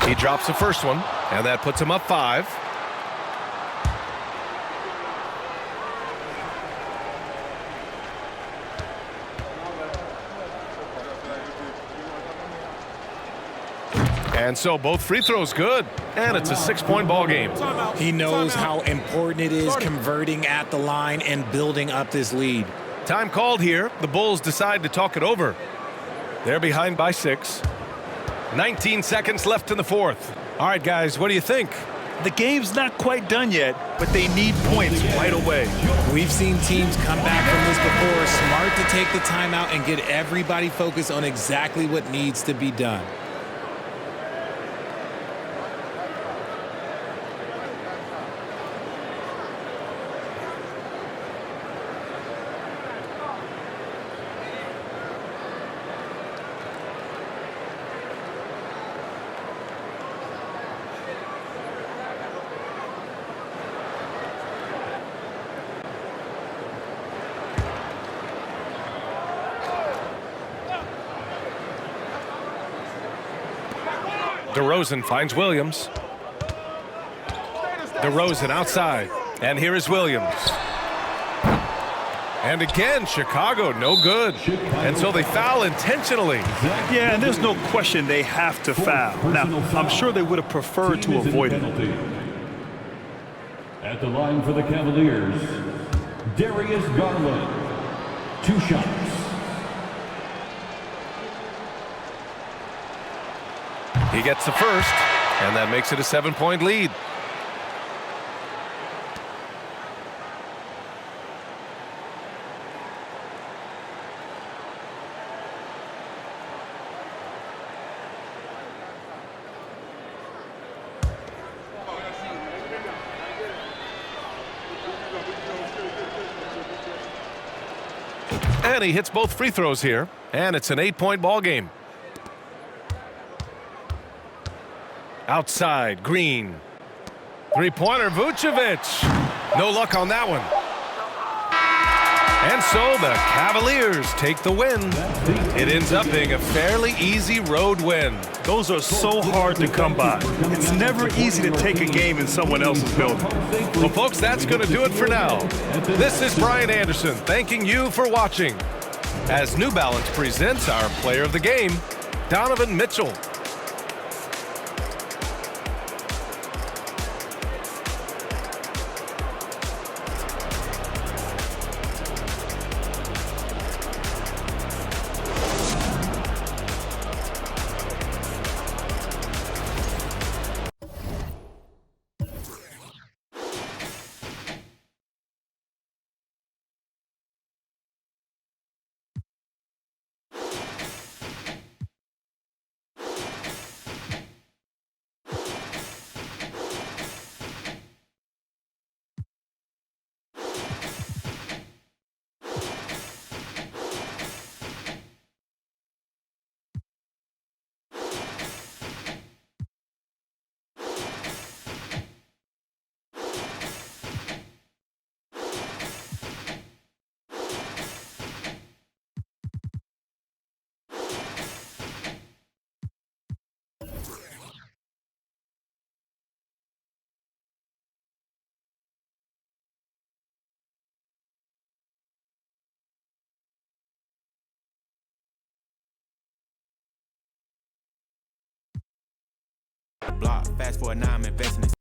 Speaker 1: He drops the first one, and that puts him up 5. And so both free throws good, and it's a 6-point ball game.
Speaker 3: He knows how important it is converting at the line and building up this lead.
Speaker 1: Time called here. The Bulls decide to talk it over. They're behind by 6. 19 seconds left in the fourth. All right, guys, what do you think?
Speaker 4: The game's not quite done yet, but they need points right away.
Speaker 3: We've seen teams come back from this before. Smart to take the timeout and get everybody focused on exactly what needs to be done.
Speaker 1: DeRozan finds Williams. DeRozan outside. And here is Williams. And again, Chicago, no good. And so they foul intentionally.
Speaker 4: Yeah, and there's no question they have to foul. Now, I'm sure they would have preferred to avoid it.
Speaker 5: At the line for the Cavaliers, Darius Garland. 2 shots.
Speaker 1: He gets the first, and that makes it a 7-point lead. And he hits both free throws here, and it's an 8-point ball game. Outside, Green. Three-pointer, Vucevic. No luck on that one. And so the Cavaliers take the win. It ends up being a fairly easy road win.
Speaker 4: Those are so hard to come by. It's never easy to take a game in someone else's building.
Speaker 1: Well, folks, that's going to do it for now. This is Brian Anderson thanking you for watching as New Balance presents our player of the game, Donovan Mitchell.
Speaker 10: Block, fast for a 9, I'm investing in